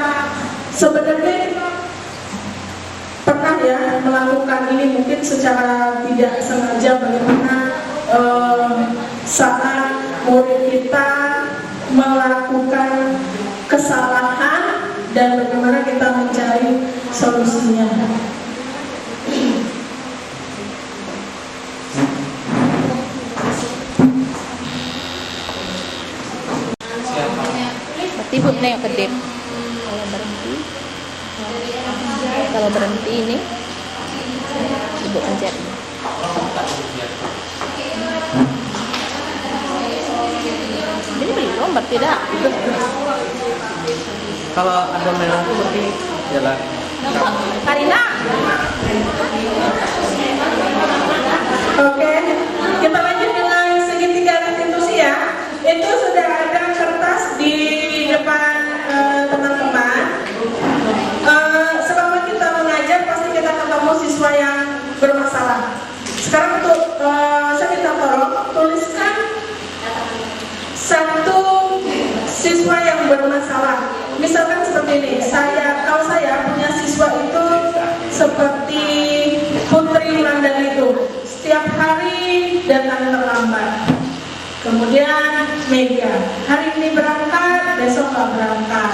sebenarnya pernah, ya, melakukan ini mungkin secara tidak sengaja, bagaimana saat murid kita melakukan kesalahan dan bagaimana kita mencari solusinya. Berarti ibu nengok ke dip. Kalau berhenti ini ibu pencet. Ini belum, berarti tidak. Kalau ada merah itu berarti jalan. Karina. Oke, kita lanjut dengan segitiga restitusi, ya. Itu sudah ada kertas di depan teman-teman. Selama kita mengajar pasti kita ketemu siswa yang bermasalah. Sekarang untuk saya minta tolong tuliskan satu siswa yang bermasalah. Misalkan seperti ini, kalau saya punya siswa itu seperti Putri Wulandari itu, setiap hari datang terlambat. Kemudian Mega, hari ini berangkat, besok nggak berangkat,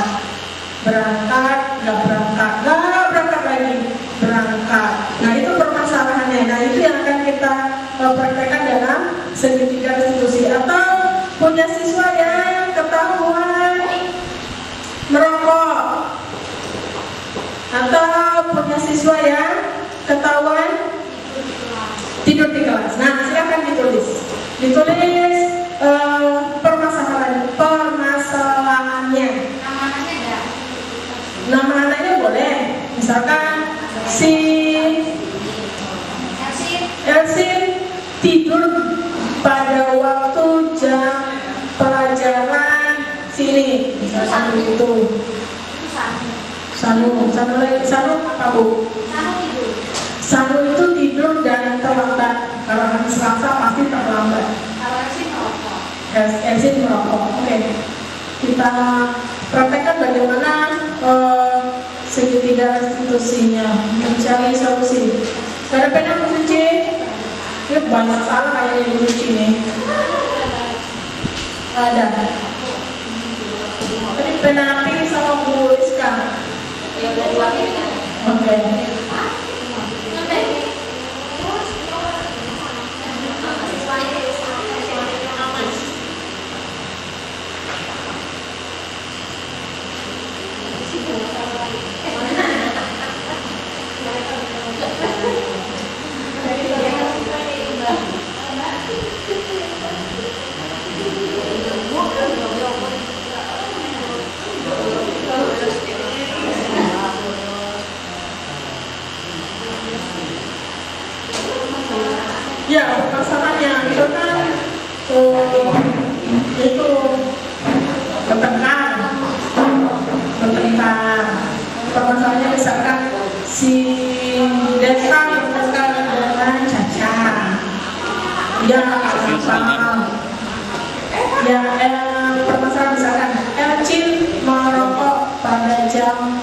nggak berangkat lagi, berangkat. Nah, itu permasalahannya. Nah, itu yang akan kita praktekkan dalam segitiga restitusi. Atau punya siswa yang ketahuan merokok, atau punya siswa yang ketahuan tidur di kelas. Nah, silakan ditulis permasalahannya. Nama anaknya boleh, misalkan si Elsin tidur pada waktu jam pelajaran sini, misalkan itu. Sanu apa Bu? Sanu itu tidur dan terlambat. Kalau hari Selasa pasti terlambat. Elsin merokok. Oke. Kita praktekkan bagaimana segitiga restitusinya, mencari solusi. Ada pena mencuci? Ini banyak salah kayaknya yang mencuci ini. Ada. Tadi pena pink sama Bu Rizka. Oke. misalkan si Desa menemukan dengan cacat, ya apa? Ya, permasalahan misalkan Elcin merokok pada jam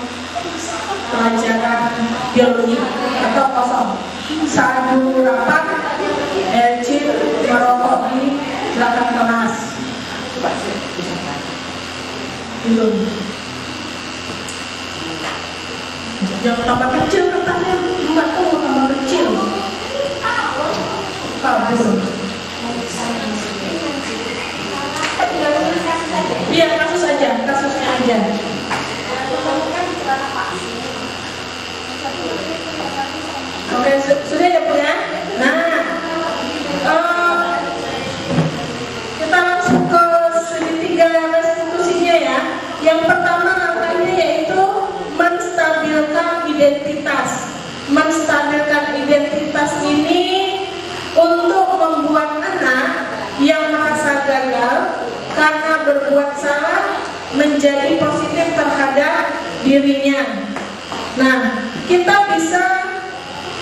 pelajaran biologi atau kosong. Saat guru rapat, Elcin merokok di belakang kelas. Itu. Yang tambah kecil katanya, enggak tahu tambah kecil. Kabur. Iya, kasusnya aja. Oke, sudah ya Bu ya? Nah, kita langsung ke segitiga restitusinya ya. Yang pertama langkahnya yaitu menstabilkan identitas. Menstabilkan identitas ini untuk membuat anak yang merasa gagal karena berbuat salah menjadi positif terhadap dirinya. Nah, kita bisa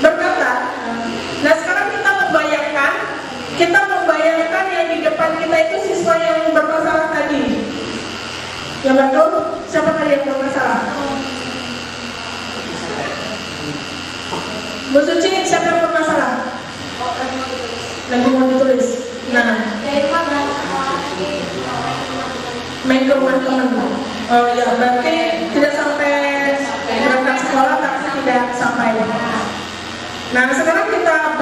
berkata, nah sekarang kita membayangkan yang di depan kita itu siswa yang bermasalah tadi. Yang betul, siapa tadi yang bermasalah? Bu Suci, siapa yang bermasalah? Lagi mau ditulis. Nah, main ke rumah teman. Oh ya, berarti tidak sampai berangkat sekolah tapi tidak sampai. Nah, sekarang kita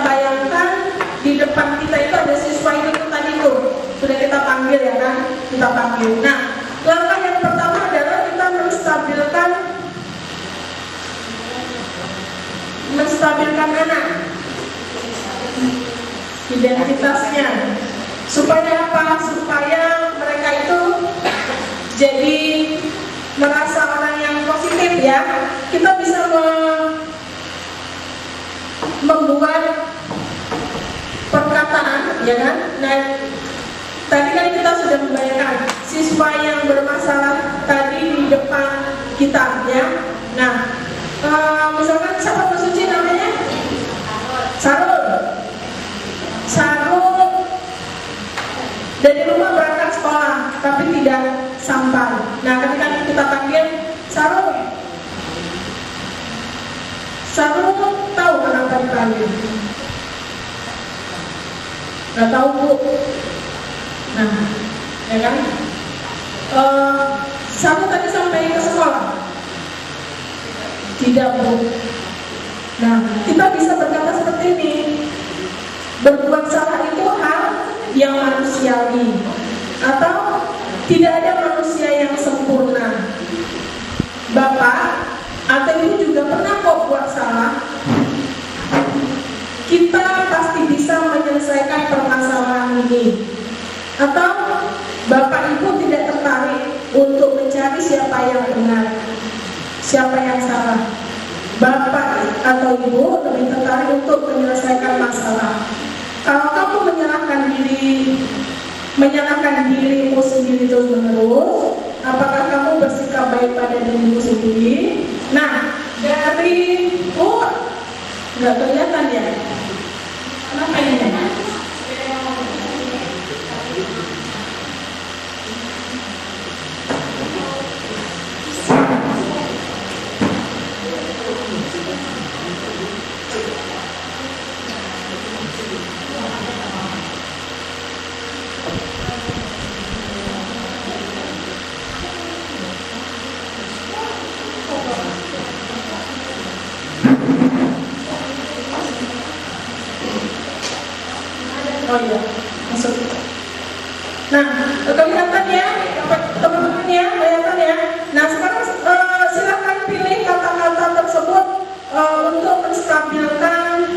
bayangkan di depan kita itu ada siswa itu tadi tuh. Sudah kita panggil ya kan? Kita panggil. Nah, langkah yang pertama adalah kita menstabilkan anak identitasnya. Supaya apa? Supaya mereka itu jadi merasa orang yang positif ya. Kita bisa membuat perkataan ya kan. Nah, tadi kan kita sudah membayangkan siswa yang bermasalah tadi di depan kita ya. Nah, misalkan siapa Bu Suci namanya? Sarul dari rumah berangkat sekolah tapi tidak sampai. Nah, ketika kita panggil Sarul tahu kenapa dipanggil? Nggak tahu Bu. Nah, ya kan? Sarul tadi sampai ke sekolah? Tidak Bu. Nah, kita bisa berkata seperti ini. Berbuat salah itu hal yang manusiawi, atau tidak ada manusia yang sempurna. Bapak atau Ibu juga pernah kok buat salah. Kita pasti bisa menyelesaikan permasalahan ini. Atau Bapak Ibu tidak tertarik untuk mencari siapa yang benar, siapa yang salah. Bapak atau Ibu lebih tertarik untuk menyelesaikan masalah. Kalau kamu menyalahkan dirimu sendiri terus menerus, apakah kamu bersikap baik pada dirimu sendiri? Nah, dari nggak kelihatan ya? Kenapa ini? Oh iya, masuk. Nah, kelihatan ya, teman-teman ya, kelihatan ya. Nah, sekarang silakan pilih kata-kata tersebut untuk menstabilkan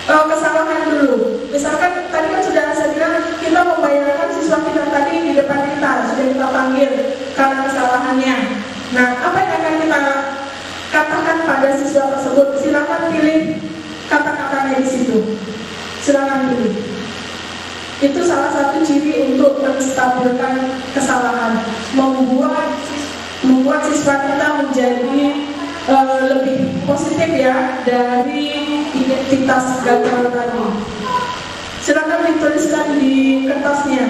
kesalahan dulu. Misalkan tadi kan sudah saya bilang kita membayangkan siswa kita tadi di depan kita, sudah kita panggil karena kesalahannya. Nah, apa yang akan kita katakan pada siswa tersebut? Silakan pilih kata-katanya di situ. Silakan pilih. Itu salah satu ciri untuk menstabilkan kesalahan, membuat membuat siswa kita menjadi lebih positif ya dari identitas gagal tadi. Silakan dituliskan di kertasnya.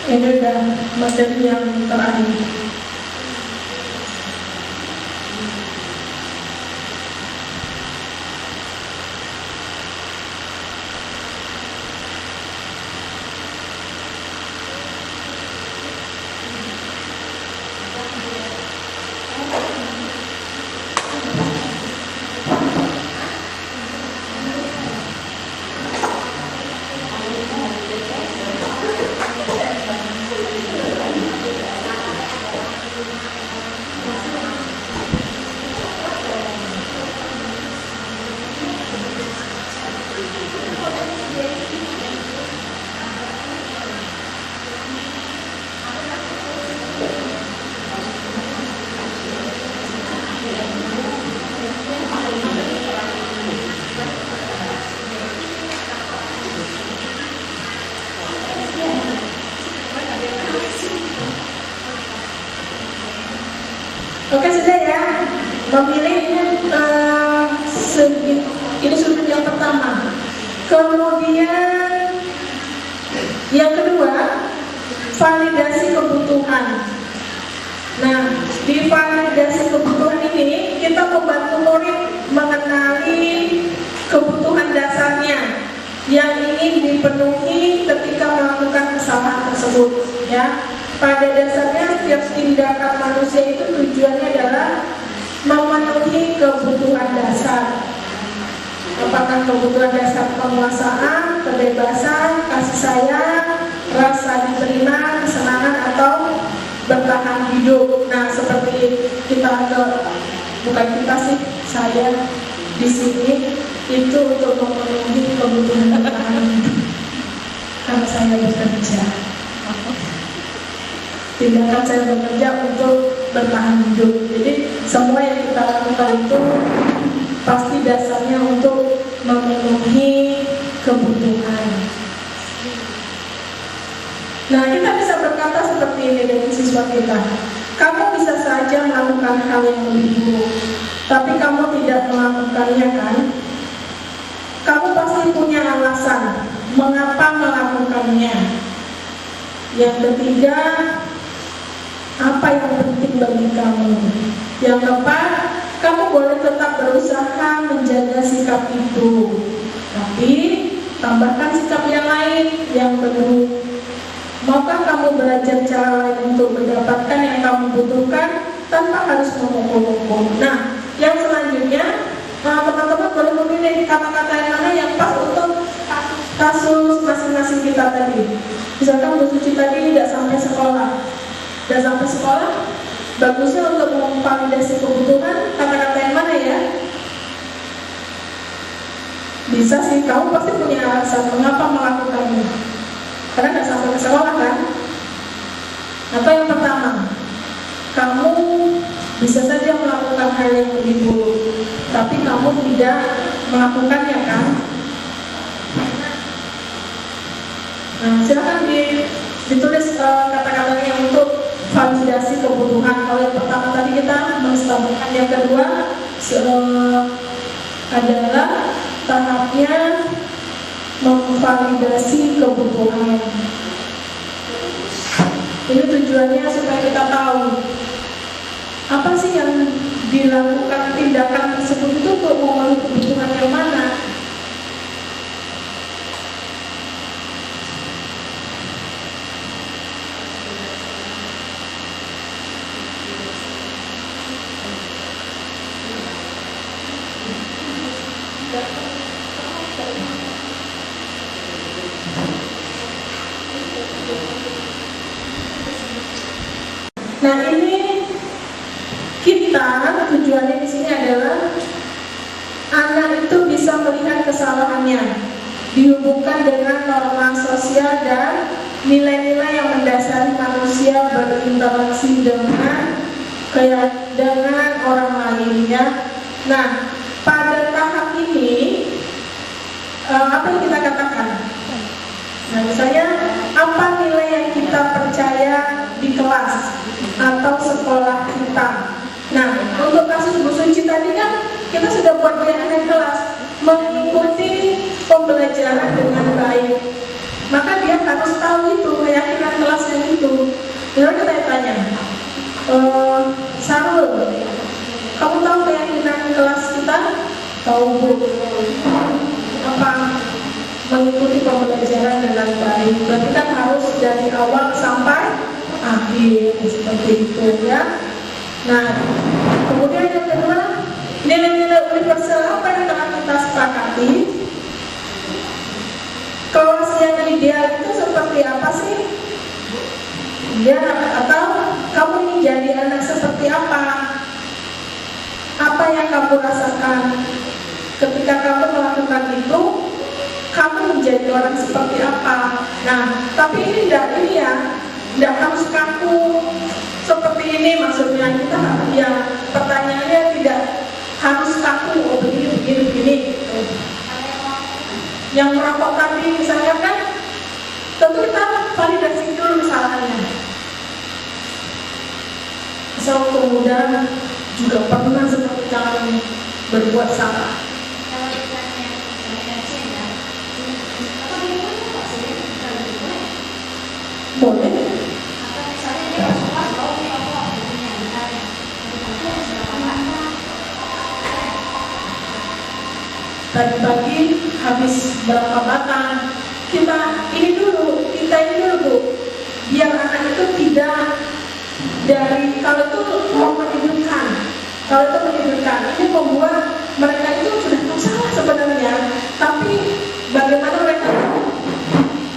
Ini udah materi yang terakhir. Oke, sudah ya. Memilih ini sudut yang pertama. Kemudian yang kedua, validasi kebutuhan. Nah, di validasi kebutuhan ini kita membantu murid mengenali kebutuhan dasarnya yang ingin dipenuhi ketika melakukan kesalahan tersebut. Ya, pada dasarnya setiap tindakan manusia itu tujuannya adalah memenuhi kebutuhan dasar. Apakah kebutuhan dasar penguasaan, kebebasan, kasih sayang, rasa diterima, kesenangan, atau bertahan hidup. Nah, seperti bukan kita sih, saya di sini itu untuk memenuhi kebutuhan bertahan hidup karena saya bekerja. Tindakan saya bekerja untuk bertahan hidup. Jadi semua yang kita lakukan itu pasti dasarnya untuk memenuhi kebutuhan. Nah, kita bisa berkata seperti ini dengan siswa kita. Kamu bisa saja melakukan hal yang lebih buruk, tapi kamu tidak melakukannya, kan? Kamu pasti punya alasan mengapa melakukannya. Yang ketiga, apa yang penting bagi kamu? Yang keempat, kamu boleh tetap berusaha menjaga sikap itu, tapi tambahkan sikap yang lain yang benar. Maukah kamu belajar cara lain untuk mendapatkan yang kamu butuhkan tanpa harus memukul-mukul? Nah, yang selanjutnya, teman-teman boleh memilih kata-kata yang mana yang pas untuk kasus masing-masing kita tadi. Misalkan Bu Suci tadi tidak sampai sekolah. Tidak sampai sekolah, bagusnya untuk memvalidasi kebutuhan, kata-kata yang mana ya? Bisa sih, kamu pasti punya alasan mengapa melakukannya. Karena nggak sampai ke sekolah, kan? Atau yang pertama, kamu bisa saja melakukan hal yang lebih buruk, tapi kamu tidak melakukannya, kan? Nah, silakan ditulis kata-katanya untuk validasi kebutuhan. Kalau yang pertama tadi kita menstabilkan, yang kedua adalah tahapnya memvalidasi kebutuhan. Ini tujuannya supaya kita tahu apa sih yang dilakukan tindakan tersebut itu untuk memenuhi kebutuhan yang mana. Nah, ini kita tujuannya di sini adalah anak itu bisa melihat kesalahannya dihubungkan dengan norma sosial dan nilai-nilai yang mendasari manusia berinteraksi dengan dengan orang lain ya. Nah, pada tahap ini apa yang kita katakan? Nah, misalnya apa nilai yang kita percaya di kelas atau sekolah kita. Nah, untuk kasus Bu Suci tadi kan kita sudah buat keyakinan kelas mengikuti pembelajaran dengan baik. Maka dia harus tahu itu keyakinan kelasnya itu. Lalu kita tanya, Sarul, kamu tahu keyakinan kelas kita? Tahu Bu. Apa? Mengikuti pembelajaran dengan baik. Berarti kan harus dari awal sampai akhir seperti itu ya. Nah, kemudian yang kedua, nilai-nilai universal apa yang telah kita sepakati? Kelas yang ideal itu seperti apa sih? Ya, atau kamu ingin jadi anak seperti apa? Apa yang kamu rasakan ketika kamu melakukan itu? Kamu menjadi orang seperti apa? Nah, tapi ini tidak harus kaku seperti ini. Maksudnya kita ya pertanyaannya tidak harus kaku, oh begini. Gitu. Yang merokok tadi misalnya kan, tentu kita validasi dulu kesalahannya. Seorang pemuda juga pernah seperti kamu berbuat salah. Boleh. Pagi-pagi habis berapa batang, kita ini dulu Bu, biar anak itu tidak dari kalau itu menyudutkan, ini membuat mereka itu sudah tahu salah sebenarnya, tapi bagaimana mereka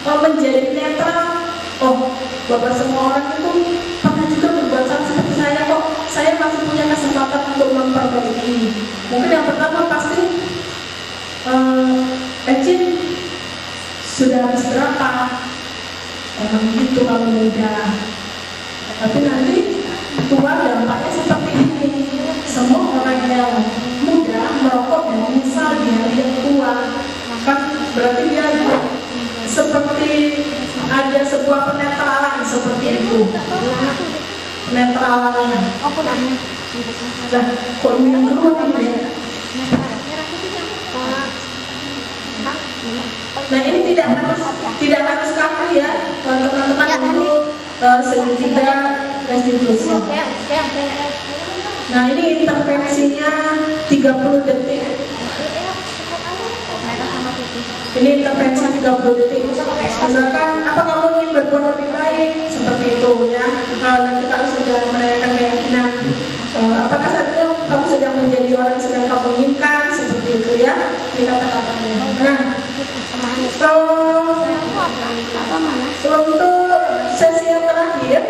menjadi netral. Oh, Bapak semua orang itu pernah juga berbuat salah seperti saya kok. Saya masih punya kesempatan untuk memperbaiki. Mungkin yang pertama pasti Ecin sudah habis berapa? Emang gitu kalau muda. Tapi nanti tua dampaknya seperti ini. Semua orang yang muda merokok dan menyesal di hari yang tua, kan berarti dia seperti ada sebuah penetralan seperti itu. Penetralannya. Nah, kok ini yang kedua ini ya? Nah, ini tidak harus kaku ya, teman-teman dulu segitiga restitusi. Nah, ini intervensinya 30 detik. Ini intervensi 30 detik. Misalkan, apa kamu ingin berbuat lebih baik? Seperti itu ya. Nanti kalau sudah menanyakan keyakinan, apakah saat itu kamu sedang menjadi orang yang sedang kamu inginkan? Seperti itu ya. Ini kata-katanya. Nah, untuk sesi yang terakhir,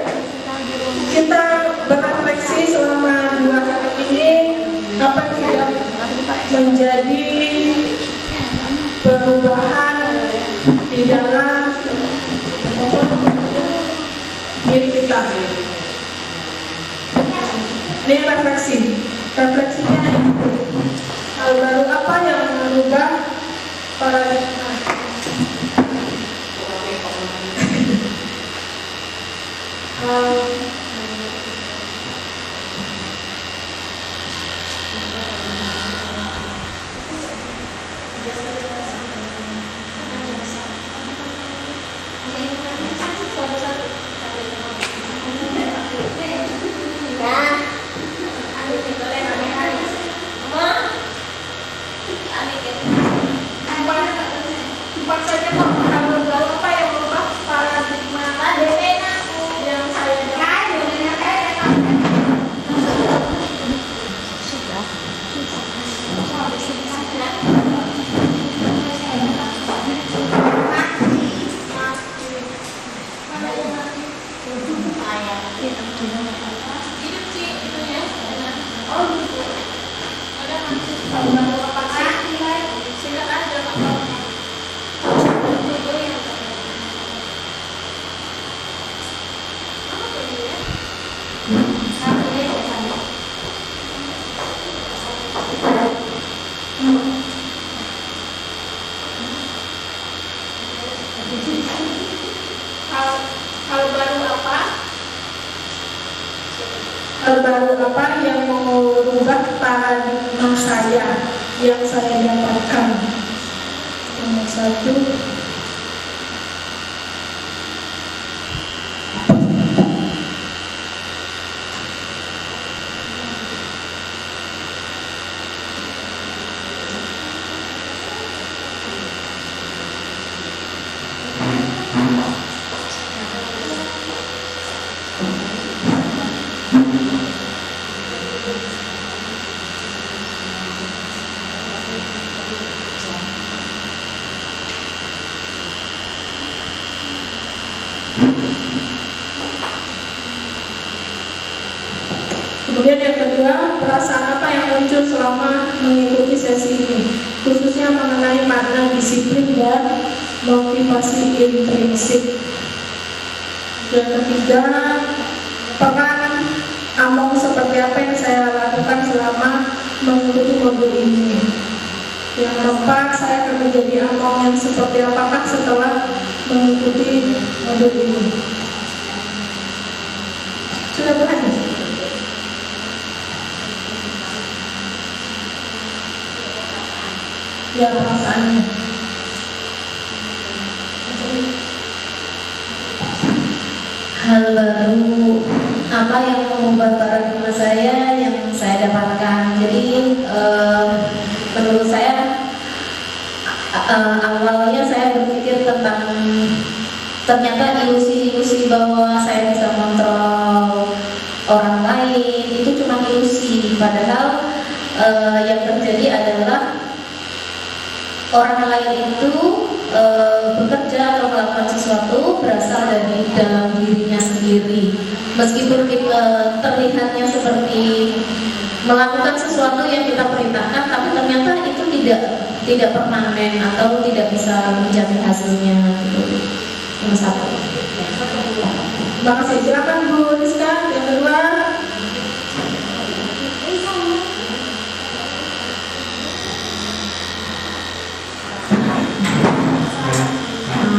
kita berefleksi selama 2 hari ini apa yang menjadi perubahan di dalam diri kita. Ini refleksinya hal baru apa yang merubah paradigma. Empat saja kok, hal baru apa yang merubah paradigma yang saya baru apa yang mengubah paradigma saya yang saya dapatkan. Nomor 1. Kemudian yang kedua, perasaan apa yang muncul selama mengikuti sesi ini, khususnya mengenai makna disiplin dan motivasi intrinsik. Yang ketiga, peran Among seperti apa yang saya lakukan selama mengikuti modul ini. Yang keempat, saya akan menjadi Among yang seperti apakah setelah mengikuti modul ini. Sudah berani? Ya, perasaannya. Hal baru apa yang mengubah paradigma saya yang saya dapatkan. Jadi menurut saya awalnya saya berpikir tentang ternyata ilusi-ilusi bahwa saya bisa kontrol orang lain itu cuma ilusi. Padahal yang terjadi adalah orang lain itu bekerja atau melakukan sesuatu berasal dari dalam dirinya sendiri. Meskipun kita terlihatnya seperti melakukan sesuatu yang kita perintahkan, tapi ternyata itu tidak permanen atau tidak bisa menjamin hasilnya. Nomor 1. Terima kasih. Silakan Bu Rizka. Yang kedua.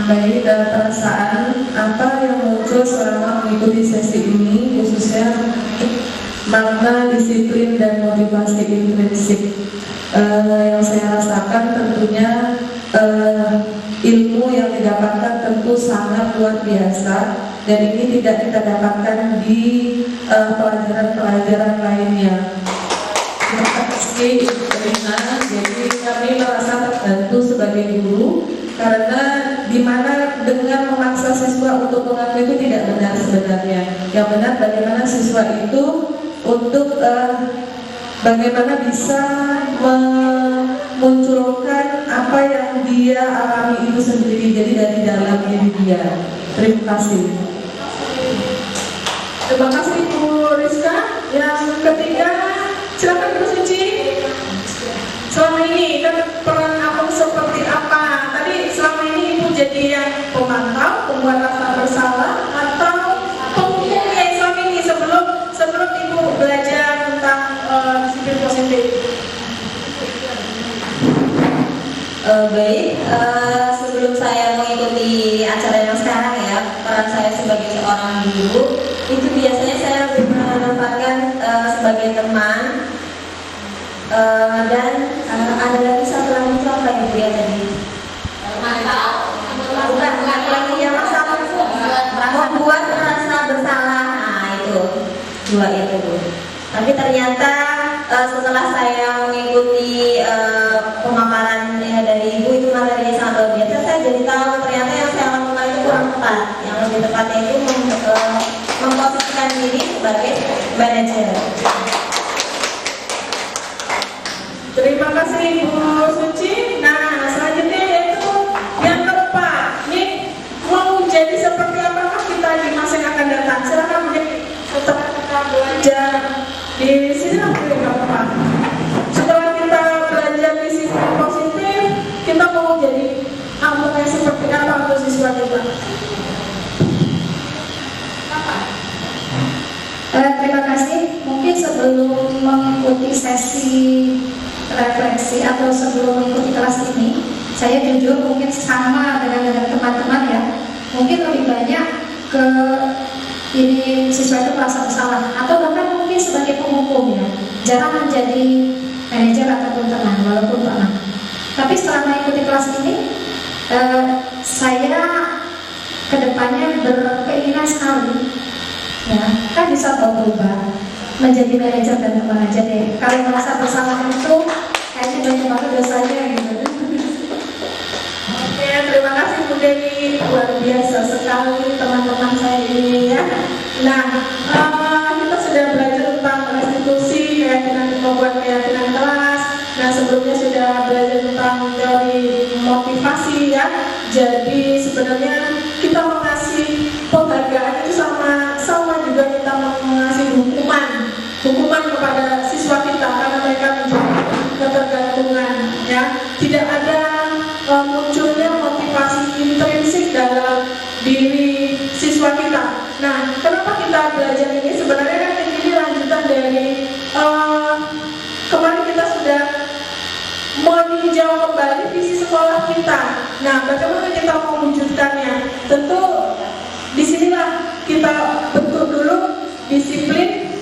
Baik, perasaan apa yang muncul selama mengikuti sesi ini, khususnya makna disiplin dan motivasi intrinsik. Yang saya rasakan tentunya ilmu yang didapatkan tentu sangat luar biasa, dan ini tidak kita dapatkan di pelajaran-pelajaran lainnya. Terima kasih Rina. Jadi kami merasa terbantu sebagai guru, karena dimana dengan memaksa siswa untuk mengaku itu tidak benar sebenarnya. Yang benar bagaimana siswa itu untuk bagaimana bisa memunculkan apa yang dia alami itu sendiri, jadi dari dalam diri dia. Terima kasih. Terima kasih Bu Rizka. Yang ketiga, silakan Bu Suci. Selama ini kan peran Among seperti apa? Tadi selama ini Ibu jadi yang pemantau, pembuat rasa bersalah, atau penghukumnya selama ini sebelum Ibu belajar tentang disiplin positif? Baik, sebelum saya mengikuti acara yang sekarang ya, peran saya sebagai seorang guru itu biasanya saya lebih menempatkan sebagai teman. Dan ada lagi satu lagi itu apa yang dia tadi? Bukan lagi yang membuat rasa bersalah. Nah itu dua itu Bu. Tapi ternyata setelah saya mengikuti pemaparan dari Ibu itu materinya sangat luar biasa, saya jadi tahu ternyata yang saya lakukan itu kurang tepat. Yang lebih tepatnya itu memposisikan diri sebagai manajer. Terima kasih Bu Suci. Nah, selanjutnya yaitu yang keempat. Ini mau jadi seperti apakah kita di masa yang akan datang? Silakan setelah kita belajar di sini apa? Setelah kita belajar di sistem positif, kita mau jadi Among yang seperti apa untuk siswa kita? Terima kasih. Mungkin sebelum mengikuti sesi refleksi atau sebelum mengikuti kelas ini, saya jujur mungkin sama dengan teman-teman ya, mungkin lebih banyak ke ini siswa itu merasa bersalah, atau bahkan mungkin mungkin sebagai penghukum ya, jarang menjadi manajer ataupun teman, walaupun pernah. Tapi setelah mengikuti kelas ini, saya kedepannya berkeinginan sekali, ya, kan bisa berubah menjadi manajer dan teman aja deh. Kalau merasa bersalah itu kayaknya banyak banget dosanya gitu. Oke, terima kasih Bu Dewi, luar biasa sekali teman-teman saya ini ya. Nah, kita sudah belajar tentang restitusi, keyakinan, membuat keyakinan kelas. Nah, sebelumnya sudah belajar tentang teori motivasi ya. Jadi sebenarnya kita mengasih penghargaan itu sama juga kita mengasih hukuman kepada siswa kita karena mereka menjadi ketergantungan ya. Tidak ada munculnya motivasi intrinsik dalam diri siswa kita. Nah, kenapa kita belajar ini? Sebenarnya kan ini lanjutan dari kemarin kita sudah meninjau kembali visi sekolah kita. Nah, bagaimana kita mewujudkannya? Tentu disinilah kita bentuk dulu disiplin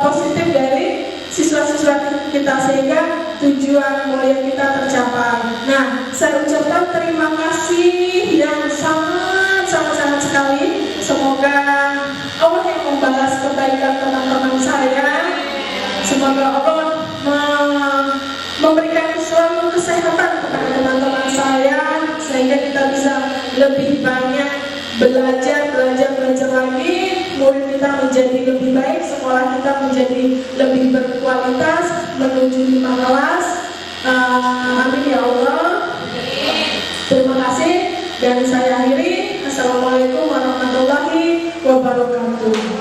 positif dari siswa-siswa kita sehingga tujuan mulia kita tercapai. Nah, saya ucapkan terima kasih yang sangat sekali. Semoga Allah yang membalas kebaikan teman-teman saya. Semoga Allah memberikan selalu kesehatan kepada teman-teman saya sehingga kita bisa lebih banyak belajar lagi, murid kita menjadi lebih baik, sekolah kita menjadi lebih berkualitas menuju 5 kelas. Amin ya Allah. Terima kasih dan saya akhiri. Assalamualaikum warahmatullahi wabarakatuh.